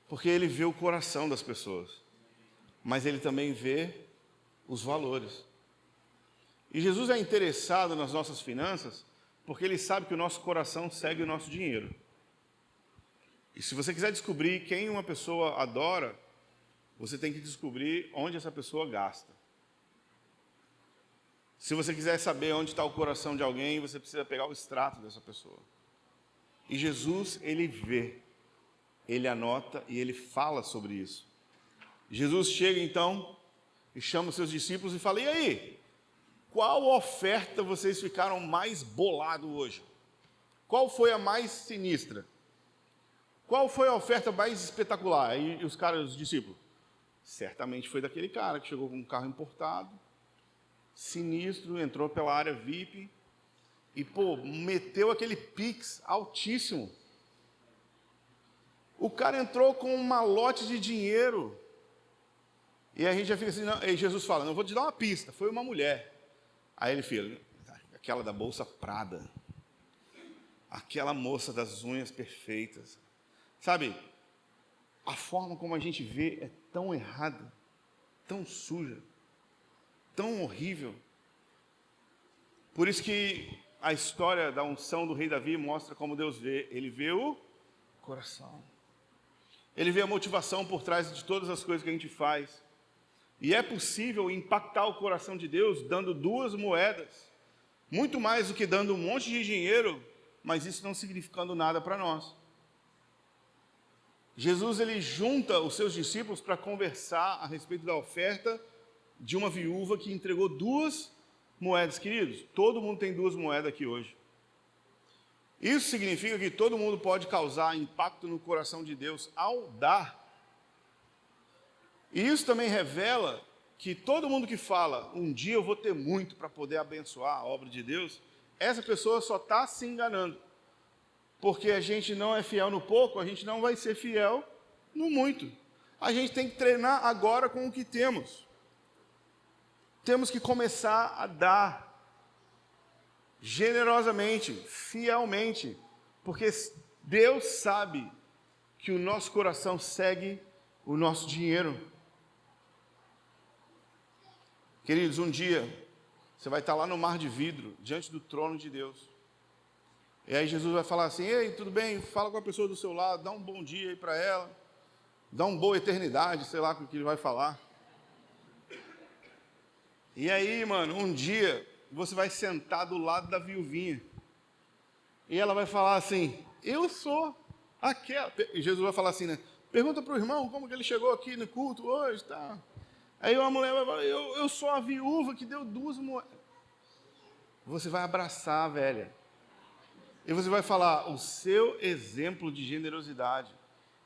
A: Porque Ele vê o coração das pessoas. Mas Ele também vê os valores. E Jesus é interessado nas nossas finanças porque Ele sabe que o nosso coração segue o nosso dinheiro. E se você quiser descobrir quem uma pessoa adora, você tem que descobrir onde essa pessoa gasta. Se você quiser saber onde está o coração de alguém, você precisa pegar o extrato dessa pessoa. E Jesus, Ele vê, Ele anota e Ele fala sobre isso. Jesus chega então e chama os seus discípulos e fala: e aí, qual oferta vocês ficaram mais bolados hoje? Qual foi a mais sinistra? Qual foi a oferta mais espetacular? E os discípulos, certamente foi daquele cara que chegou com um carro importado, sinistro, entrou pela área VIP e, pô, meteu aquele Pix altíssimo. O cara entrou com um malote de dinheiro. E a gente já fica assim, não, e Jesus fala, não, vou te dar uma pista, foi uma mulher. Aí ele fica, aquela da bolsa Prada, aquela moça das unhas perfeitas. Sabe, a forma como a gente vê é tão errada, tão suja, tão horrível. Por isso que a história da unção do rei Davi mostra como Deus vê. Ele vê o coração. Ele vê a motivação por trás de todas as coisas que a gente faz. E é possível impactar o coração de Deus dando 2 moedas. Muito mais do que dando um monte de dinheiro, mas isso não significando nada para nós. Jesus, ele junta os seus discípulos para conversar a respeito da oferta de uma viúva que entregou 2 moedas. Queridos, todo mundo tem 2 moedas aqui hoje. Isso significa que todo mundo pode causar impacto no coração de Deus ao dar. E isso também revela que todo mundo que fala, um dia eu vou ter muito para poder abençoar a obra de Deus, essa pessoa só está se enganando. Porque a gente não é fiel no pouco, a gente não vai ser fiel no muito. A gente tem que treinar agora com o que temos. Temos que começar a dar generosamente, fielmente, porque Deus sabe que o nosso coração segue o nosso dinheiro. Queridos, um dia você vai estar lá no mar de vidro, diante do trono de Deus. E aí Jesus vai falar assim, ei, tudo bem? Fala com a pessoa do seu lado, dá um bom dia aí para ela, dá uma boa eternidade, sei lá com o que ele vai falar. E aí, mano, um dia você vai sentar do lado da viuvinha. E ela vai falar assim, eu sou aquela. E Jesus vai falar assim, né? Pergunta para o irmão como que ele chegou aqui no culto hoje, tá? Aí uma mulher vai falar, eu sou a viúva que deu 2 moedas. Você vai abraçar a velha. E você vai falar, o seu exemplo de generosidade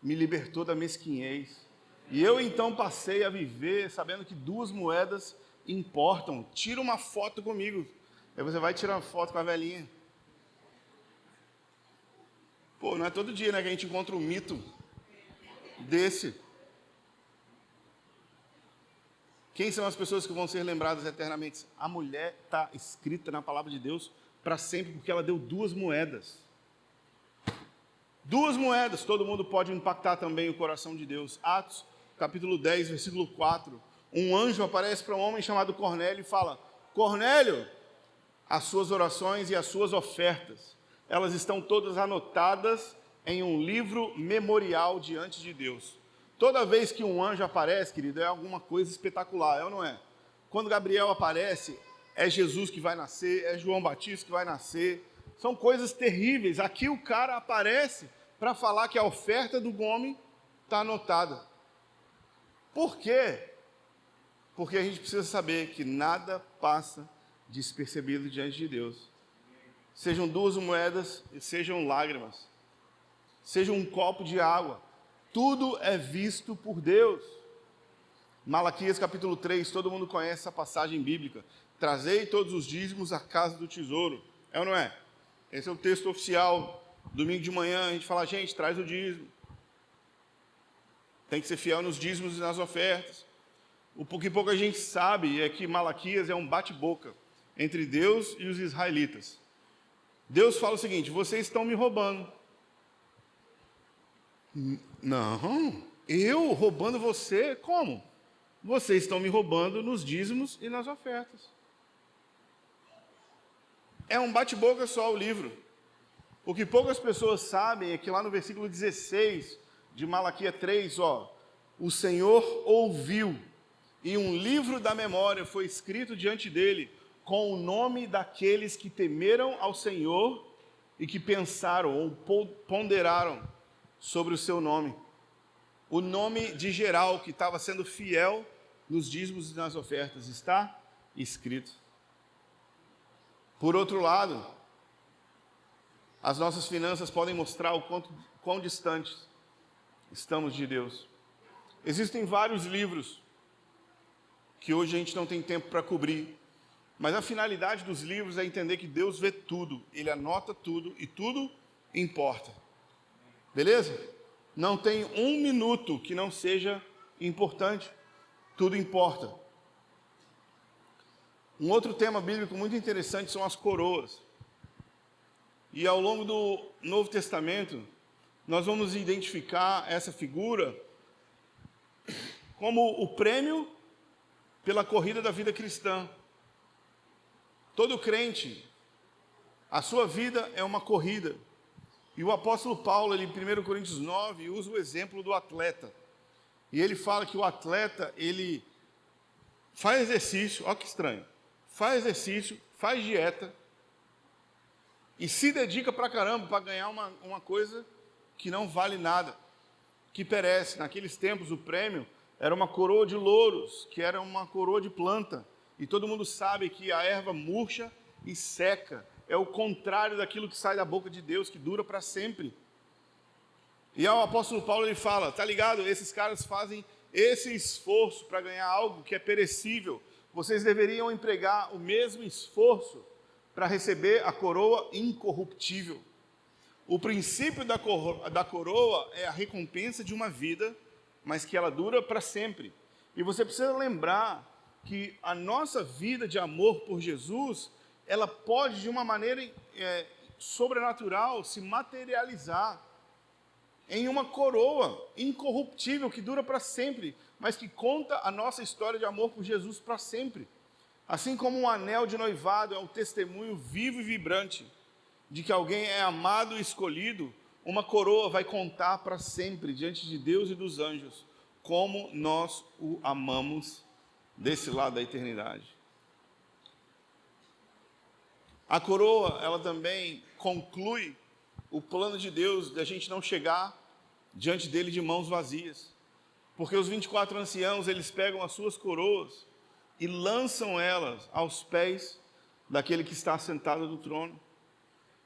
A: me libertou da mesquinhez. E eu então passei a viver sabendo que 2 moedas importam. Tira uma foto comigo. Aí você vai tirar uma foto com a velhinha. Pô, não é todo dia, né, que a gente encontra um mito desse. Quem são as pessoas que vão ser lembradas eternamente? A mulher está escrita na palavra de Deus para sempre, porque ela deu 2 moedas. 2 moedas, todo mundo pode impactar também o coração de Deus. Atos, capítulo 10, versículo 4. Um anjo aparece para um homem chamado Cornélio e fala, Cornélio, as suas orações e as suas ofertas, elas estão todas anotadas em um livro memorial diante de Deus. Toda vez que um anjo aparece, querido, é alguma coisa espetacular, é ou não é? Quando Gabriel aparece, é Jesus que vai nascer, é João Batista que vai nascer. São coisas terríveis. Aqui o cara aparece para falar que a oferta do homem está anotada. Por quê? Porque a gente precisa saber que nada passa despercebido diante de Deus. Sejam 2 moedas e sejam lágrimas. Seja um copo de água. Tudo é visto por Deus. Malaquias capítulo 3, todo mundo conhece essa passagem bíblica. Trazei todos os dízimos à casa do tesouro. É ou não é? Esse é o texto oficial. Domingo de manhã a gente fala, gente, traz o dízimo. Tem que ser fiel nos dízimos e nas ofertas. O que pouca gente sabe é que Malaquias é um bate-boca entre Deus e os israelitas. Deus fala o seguinte, vocês estão me roubando. Não, eu roubando você? Como? Vocês estão me roubando nos dízimos e nas ofertas. É um bate-boca só o livro. O que poucas pessoas sabem é que lá no versículo 16 de Malaquias 3, o Senhor ouviu, e um livro da memória foi escrito diante dele, com o nome daqueles que temeram ao Senhor e que pensaram ou ponderaram sobre o seu nome. O nome de geral que estava sendo fiel nos dízimos e nas ofertas está escrito. Por outro lado, as nossas finanças podem mostrar o quão distantes estamos de Deus. Existem vários livros que hoje a gente não tem tempo para cobrir, Mas a finalidade dos livros é entender que Deus vê tudo, Ele anota tudo e tudo importa. Beleza? Não tem um minuto que não seja importante, tudo importa. Um outro tema bíblico muito interessante são as coroas. E ao longo do Novo Testamento, nós vamos identificar essa figura como o prêmio pela corrida da vida cristã. Todo crente, a sua vida é uma corrida. E o apóstolo Paulo, ele, em 1 Coríntios 9, usa o exemplo do atleta. E ele fala que o atleta, ele faz exercício, olha que estranho, faz exercício, faz dieta, e se dedica pra caramba para ganhar uma coisa que não vale nada, que perece. Naqueles tempos, o prêmio era uma coroa de louros, que era uma coroa de planta. E todo mundo sabe que a erva murcha e seca. É o contrário daquilo que sai da boca de Deus, que dura para sempre. E o apóstolo Paulo, ele fala, tá ligado? Esses caras fazem esse esforço para ganhar algo que é perecível. Vocês deveriam empregar o mesmo esforço para receber a coroa incorruptível. O princípio da coroa é a recompensa de uma vida, mas que ela dura para sempre. E você precisa lembrar que a nossa vida de amor por Jesus, ela pode, de uma maneira sobrenatural, se materializar em uma coroa incorruptível, que dura para sempre, mas que conta a nossa história de amor por Jesus para sempre. Assim como um anel de noivado é um testemunho vivo e vibrante de que alguém é amado e escolhido, uma coroa vai contar para sempre diante de Deus e dos anjos como nós o amamos desse lado da eternidade. A coroa, ela também conclui o plano de Deus de a gente não chegar diante dele de mãos vazias. Porque os 24 anciãos, eles pegam as suas coroas e lançam elas aos pés daquele que está sentado no trono.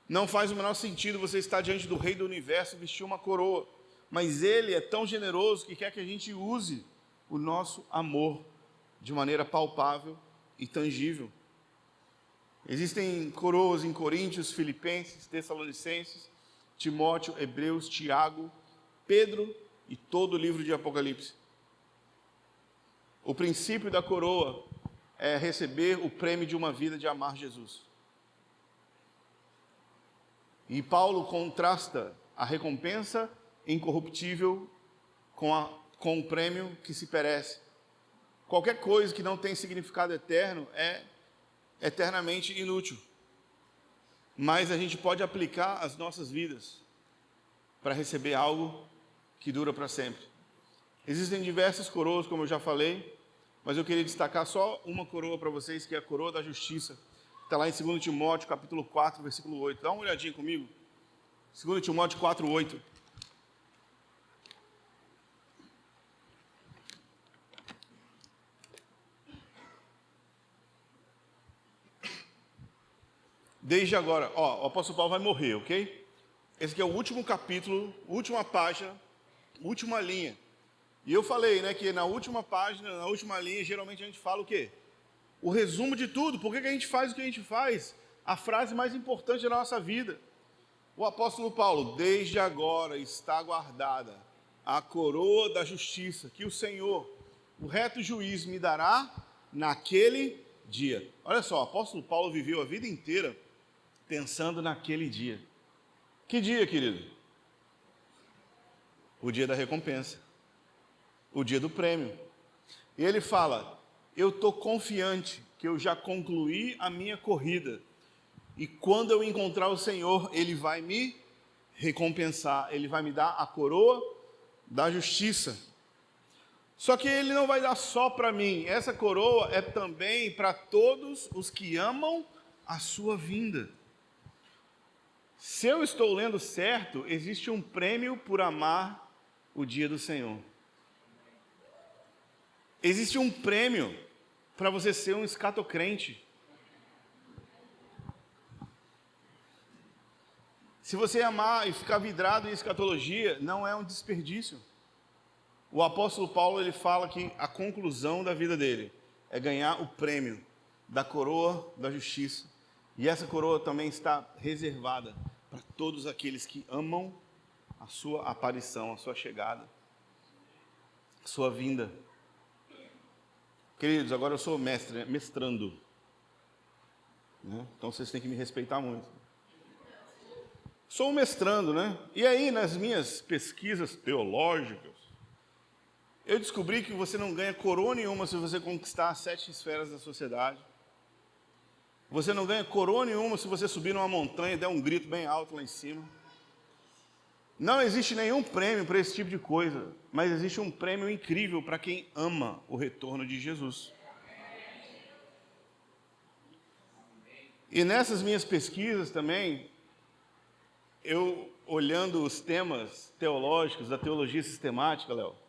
A: Não faz o menor sentido você estar diante do Rei do Universo e vestir uma coroa, mas Ele é tão generoso que quer que a gente use o nosso amor de maneira palpável e tangível. Existem coroas em Coríntios, Filipenses, Tessalonicenses, Timóteo, Hebreus, Tiago, Pedro e todo o livro de Apocalipse. O princípio da coroa é receber o prêmio de uma vida de amar Jesus. E Paulo contrasta a recompensa incorruptível com o prêmio que se perece. Qualquer coisa que não tem significado eterno é eternamente inútil. Mas a gente pode aplicar as nossas vidas para receber algo que dura para sempre. Existem diversas coroas, como eu já falei, mas eu queria destacar só uma coroa para vocês, que é a coroa da justiça. Está lá em 2 Timóteo, capítulo 4, versículo 8. Dá uma olhadinha comigo. 2 Timóteo 4, 8. Desde agora, o apóstolo Paulo vai morrer, ok? Esse aqui é o último capítulo, última página, última linha. E eu falei, né, que na última página, na última linha, geralmente a gente fala o quê? O resumo de tudo. Por que a gente faz o que a gente faz? A frase mais importante da nossa vida. O apóstolo Paulo, desde agora está guardada a coroa da justiça que o Senhor, o reto juiz, me dará naquele dia. Olha só, o apóstolo Paulo viveu a vida inteira pensando naquele dia. Que dia, querido? O dia da recompensa. O dia do prêmio. E ele fala, eu estou confiante que eu já concluí a minha corrida. E quando eu encontrar o Senhor, Ele vai me recompensar. Ele vai me dar a coroa da justiça. Só que Ele não vai dar só para mim. Essa coroa é também para todos os que amam a sua vinda. Se eu estou lendo certo, existe um prêmio por amar o dia do Senhor. Existe um prêmio para você ser um escatocrente. Se você amar e ficar vidrado em escatologia, não é um desperdício. O apóstolo Paulo, ele fala que a conclusão da vida dele é ganhar o prêmio da coroa da justiça. E essa coroa também está reservada para todos aqueles que amam a sua aparição, a sua chegada, a sua vinda. Queridos, agora eu sou mestrando, né? Então vocês têm que me respeitar muito. Sou um mestrando, né? E aí, nas minhas pesquisas teológicas, eu descobri que você não ganha coroa nenhuma se você conquistar as 7 esferas da sociedade. Você não ganha coroa nenhuma se você subir numa montanha e der um grito bem alto lá em cima. Não existe nenhum prêmio para esse tipo de coisa, mas existe um prêmio incrível para quem ama o retorno de Jesus. E nessas minhas pesquisas também, eu olhando os temas teológicos da teologia sistemática, Léo,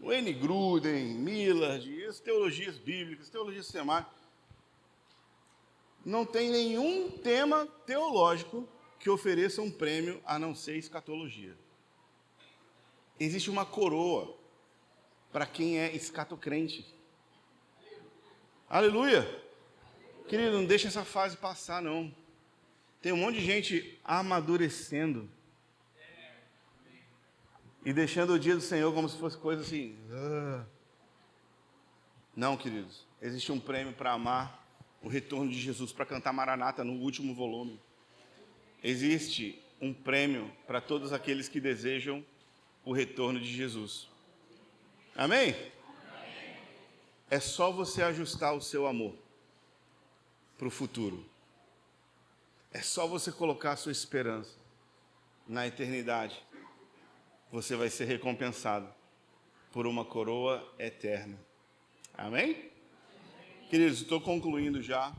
A: o N. Gruden, Millard, as teologias bíblicas, teologia sistemática, não tem nenhum tema teológico que ofereça um prêmio a não ser escatologia. Existe uma coroa para quem é escatocrente. Aleluia! Querido, não deixa essa fase passar, não. Tem um monte de gente amadurecendo e deixando o dia do Senhor como se fosse coisa assim. Não, queridos. Existe um prêmio para amar o retorno de Jesus, para cantar Maranata no último volume. Existe um prêmio para todos aqueles que desejam o retorno de Jesus. Amém? É só você ajustar o seu amor para o futuro. É só você colocar a sua esperança na eternidade. Você vai ser recompensado por uma coroa eterna. Amém? Queridos, estou concluindo já.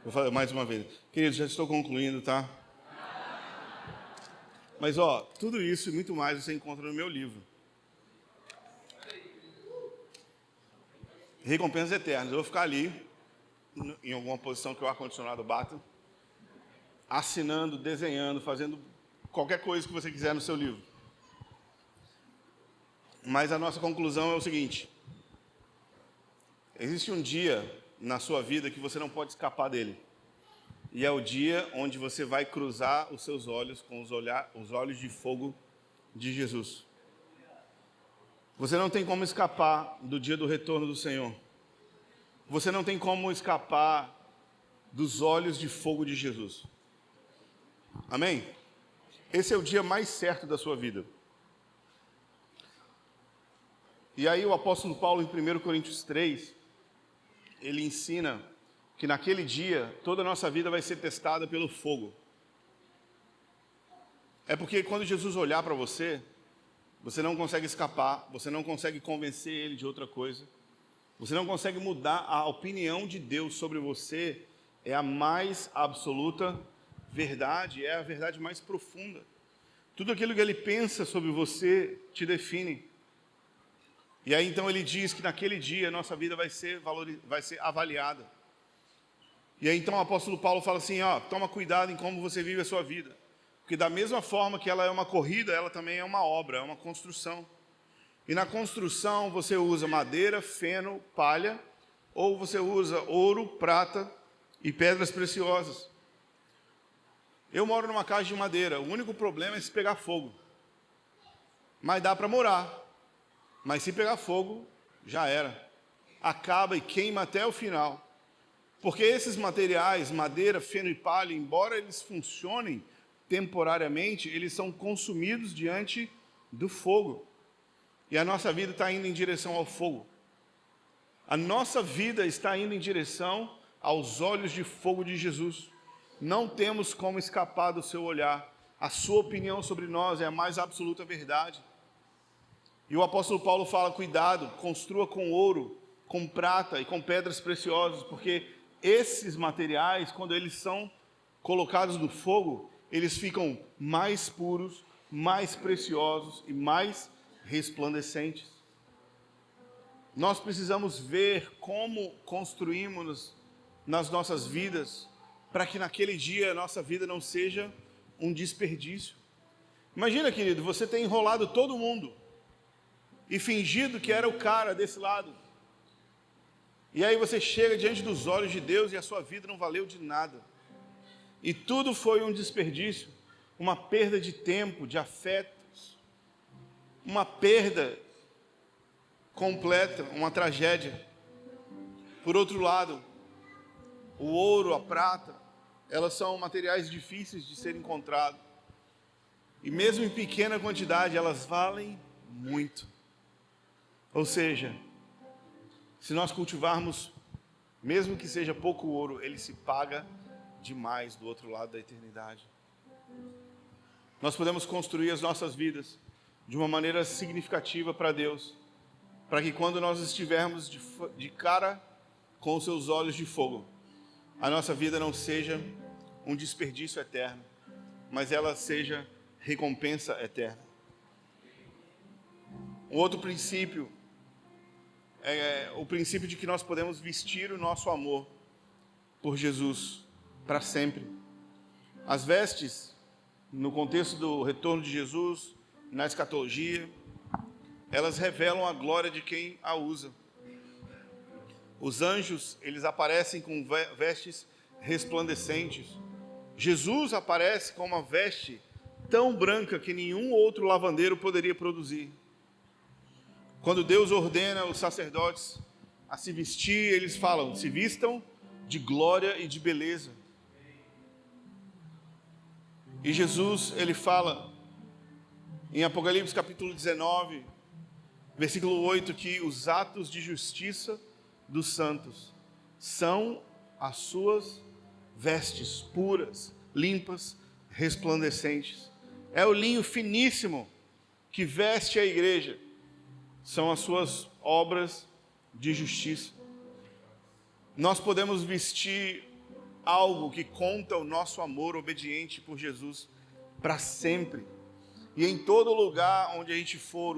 A: Vou falar mais uma vez. Queridos, já estou concluindo, tá? Mas, tudo isso e muito mais você encontra no meu livro. Recompensas Eternas. Eu vou ficar ali, em alguma posição que o ar-condicionado bata, assinando, desenhando, fazendo qualquer coisa que você quiser no seu livro. Mas a nossa conclusão é o seguinte: existe um dia na sua vida que você não pode escapar dele. E é o dia onde você vai cruzar os seus olhos com os olhos de fogo de Jesus. Você não tem como escapar do dia do retorno do Senhor. Você não tem como escapar dos olhos de fogo de Jesus. Amém? Esse é o dia mais certo da sua vida. E aí o apóstolo Paulo, em 1 Coríntios 3, ele ensina que naquele dia toda a nossa vida vai ser testada pelo fogo. É porque quando Jesus olhar para você, você não consegue escapar, você não consegue convencer ele de outra coisa, você não consegue mudar. A opinião de Deus sobre você é a mais absoluta verdade, é a verdade mais profunda. Tudo aquilo que ele pensa sobre você te define. E aí então ele diz que naquele dia a nossa vida vai ser avaliada. E aí então o apóstolo Paulo fala assim, toma cuidado em como você vive a sua vida. Porque da mesma forma que ela é uma corrida, ela também é uma obra, é uma construção. E na construção você usa madeira, feno, palha, ou você usa ouro, prata e pedras preciosas. Eu moro numa casa de madeira, o único problema é se pegar fogo. Mas dá para morar. Mas se pegar fogo, já era. Acaba e queima até o final. Porque esses materiais, madeira, feno e palha, embora eles funcionem temporariamente, eles são consumidos diante do fogo. E a nossa vida está indo em direção ao fogo. A nossa vida está indo em direção aos olhos de fogo de Jesus. Não temos como escapar do seu olhar. A sua opinião sobre nós é a mais absoluta verdade. E o apóstolo Paulo fala, cuidado, construa com ouro, com prata e com pedras preciosas, porque esses materiais, quando eles são colocados no fogo, eles ficam mais puros, mais preciosos e mais resplandecentes. Nós precisamos ver como construímos nas nossas vidas, para que naquele dia a nossa vida não seja um desperdício. Imagina, querido, você tem enrolado todo mundo. e fingido que era o cara desse lado. E aí você chega diante dos olhos de Deus e a sua vida não valeu de nada. E tudo foi um desperdício, uma perda de tempo, de afetos, uma perda completa, uma tragédia. Por outro lado, o ouro, a prata, elas são materiais difíceis de ser encontrados. E mesmo em pequena quantidade, elas valem muito. Ou seja, se nós cultivarmos, mesmo que seja pouco ouro, ele se paga demais do outro lado da eternidade. Nós podemos construir as nossas vidas de uma maneira significativa para Deus, para que quando nós estivermos de cara com os seus olhos de fogo, a nossa vida não seja um desperdício eterno, mas ela seja recompensa eterna. Um outro princípio é o princípio de que nós podemos vestir o nosso amor por Jesus para sempre. As vestes, no contexto do retorno de Jesus, na escatologia, elas revelam a glória de quem a usa. Os anjos, eles aparecem com vestes resplandecentes. Jesus aparece com uma veste tão branca que nenhum outro lavandeiro poderia produzir. Quando Deus ordena os sacerdotes a se vestir, eles falam, se vistam de glória e de beleza. E Jesus, ele fala em Apocalipse capítulo 19, versículo 8, que os atos de justiça dos santos são as suas vestes puras, limpas, resplandecentes. É o linho finíssimo que veste a igreja. São as suas obras de justiça. Nós podemos vestir algo que conta o nosso amor obediente por Jesus para sempre. E em todo lugar onde a gente for,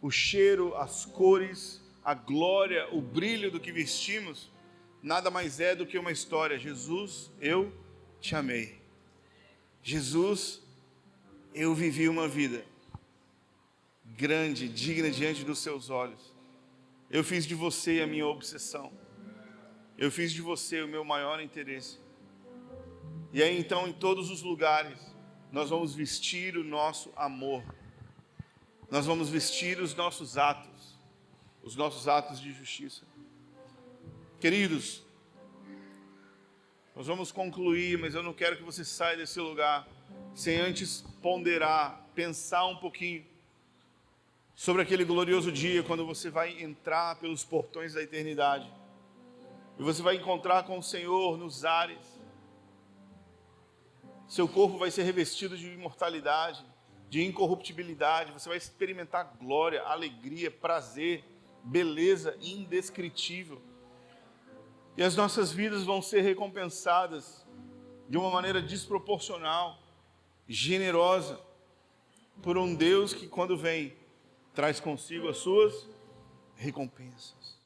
A: o cheiro, as cores, a glória, o brilho do que vestimos, nada mais é do que uma história. Jesus, eu te amei. Jesus, eu vivi uma vida grande, digna diante dos seus olhos. Eu fiz de você a minha obsessão. Eu fiz de você o meu maior interesse. E aí então, em todos os lugares, nós vamos vestir o nosso amor. Nós vamos vestir os nossos atos de justiça. Queridos, nós vamos concluir, mas eu não quero que você saia desse lugar sem antes ponderar, pensar um pouquinho sobre aquele glorioso dia quando você vai entrar pelos portões da eternidade e você vai encontrar com o Senhor nos ares. Seu corpo vai ser revestido de imortalidade, de incorruptibilidade. Você vai experimentar glória, alegria, prazer, beleza indescritível. E as nossas vidas vão ser recompensadas de uma maneira desproporcional, generosa, por um Deus que, quando vem, traz consigo as suas recompensas.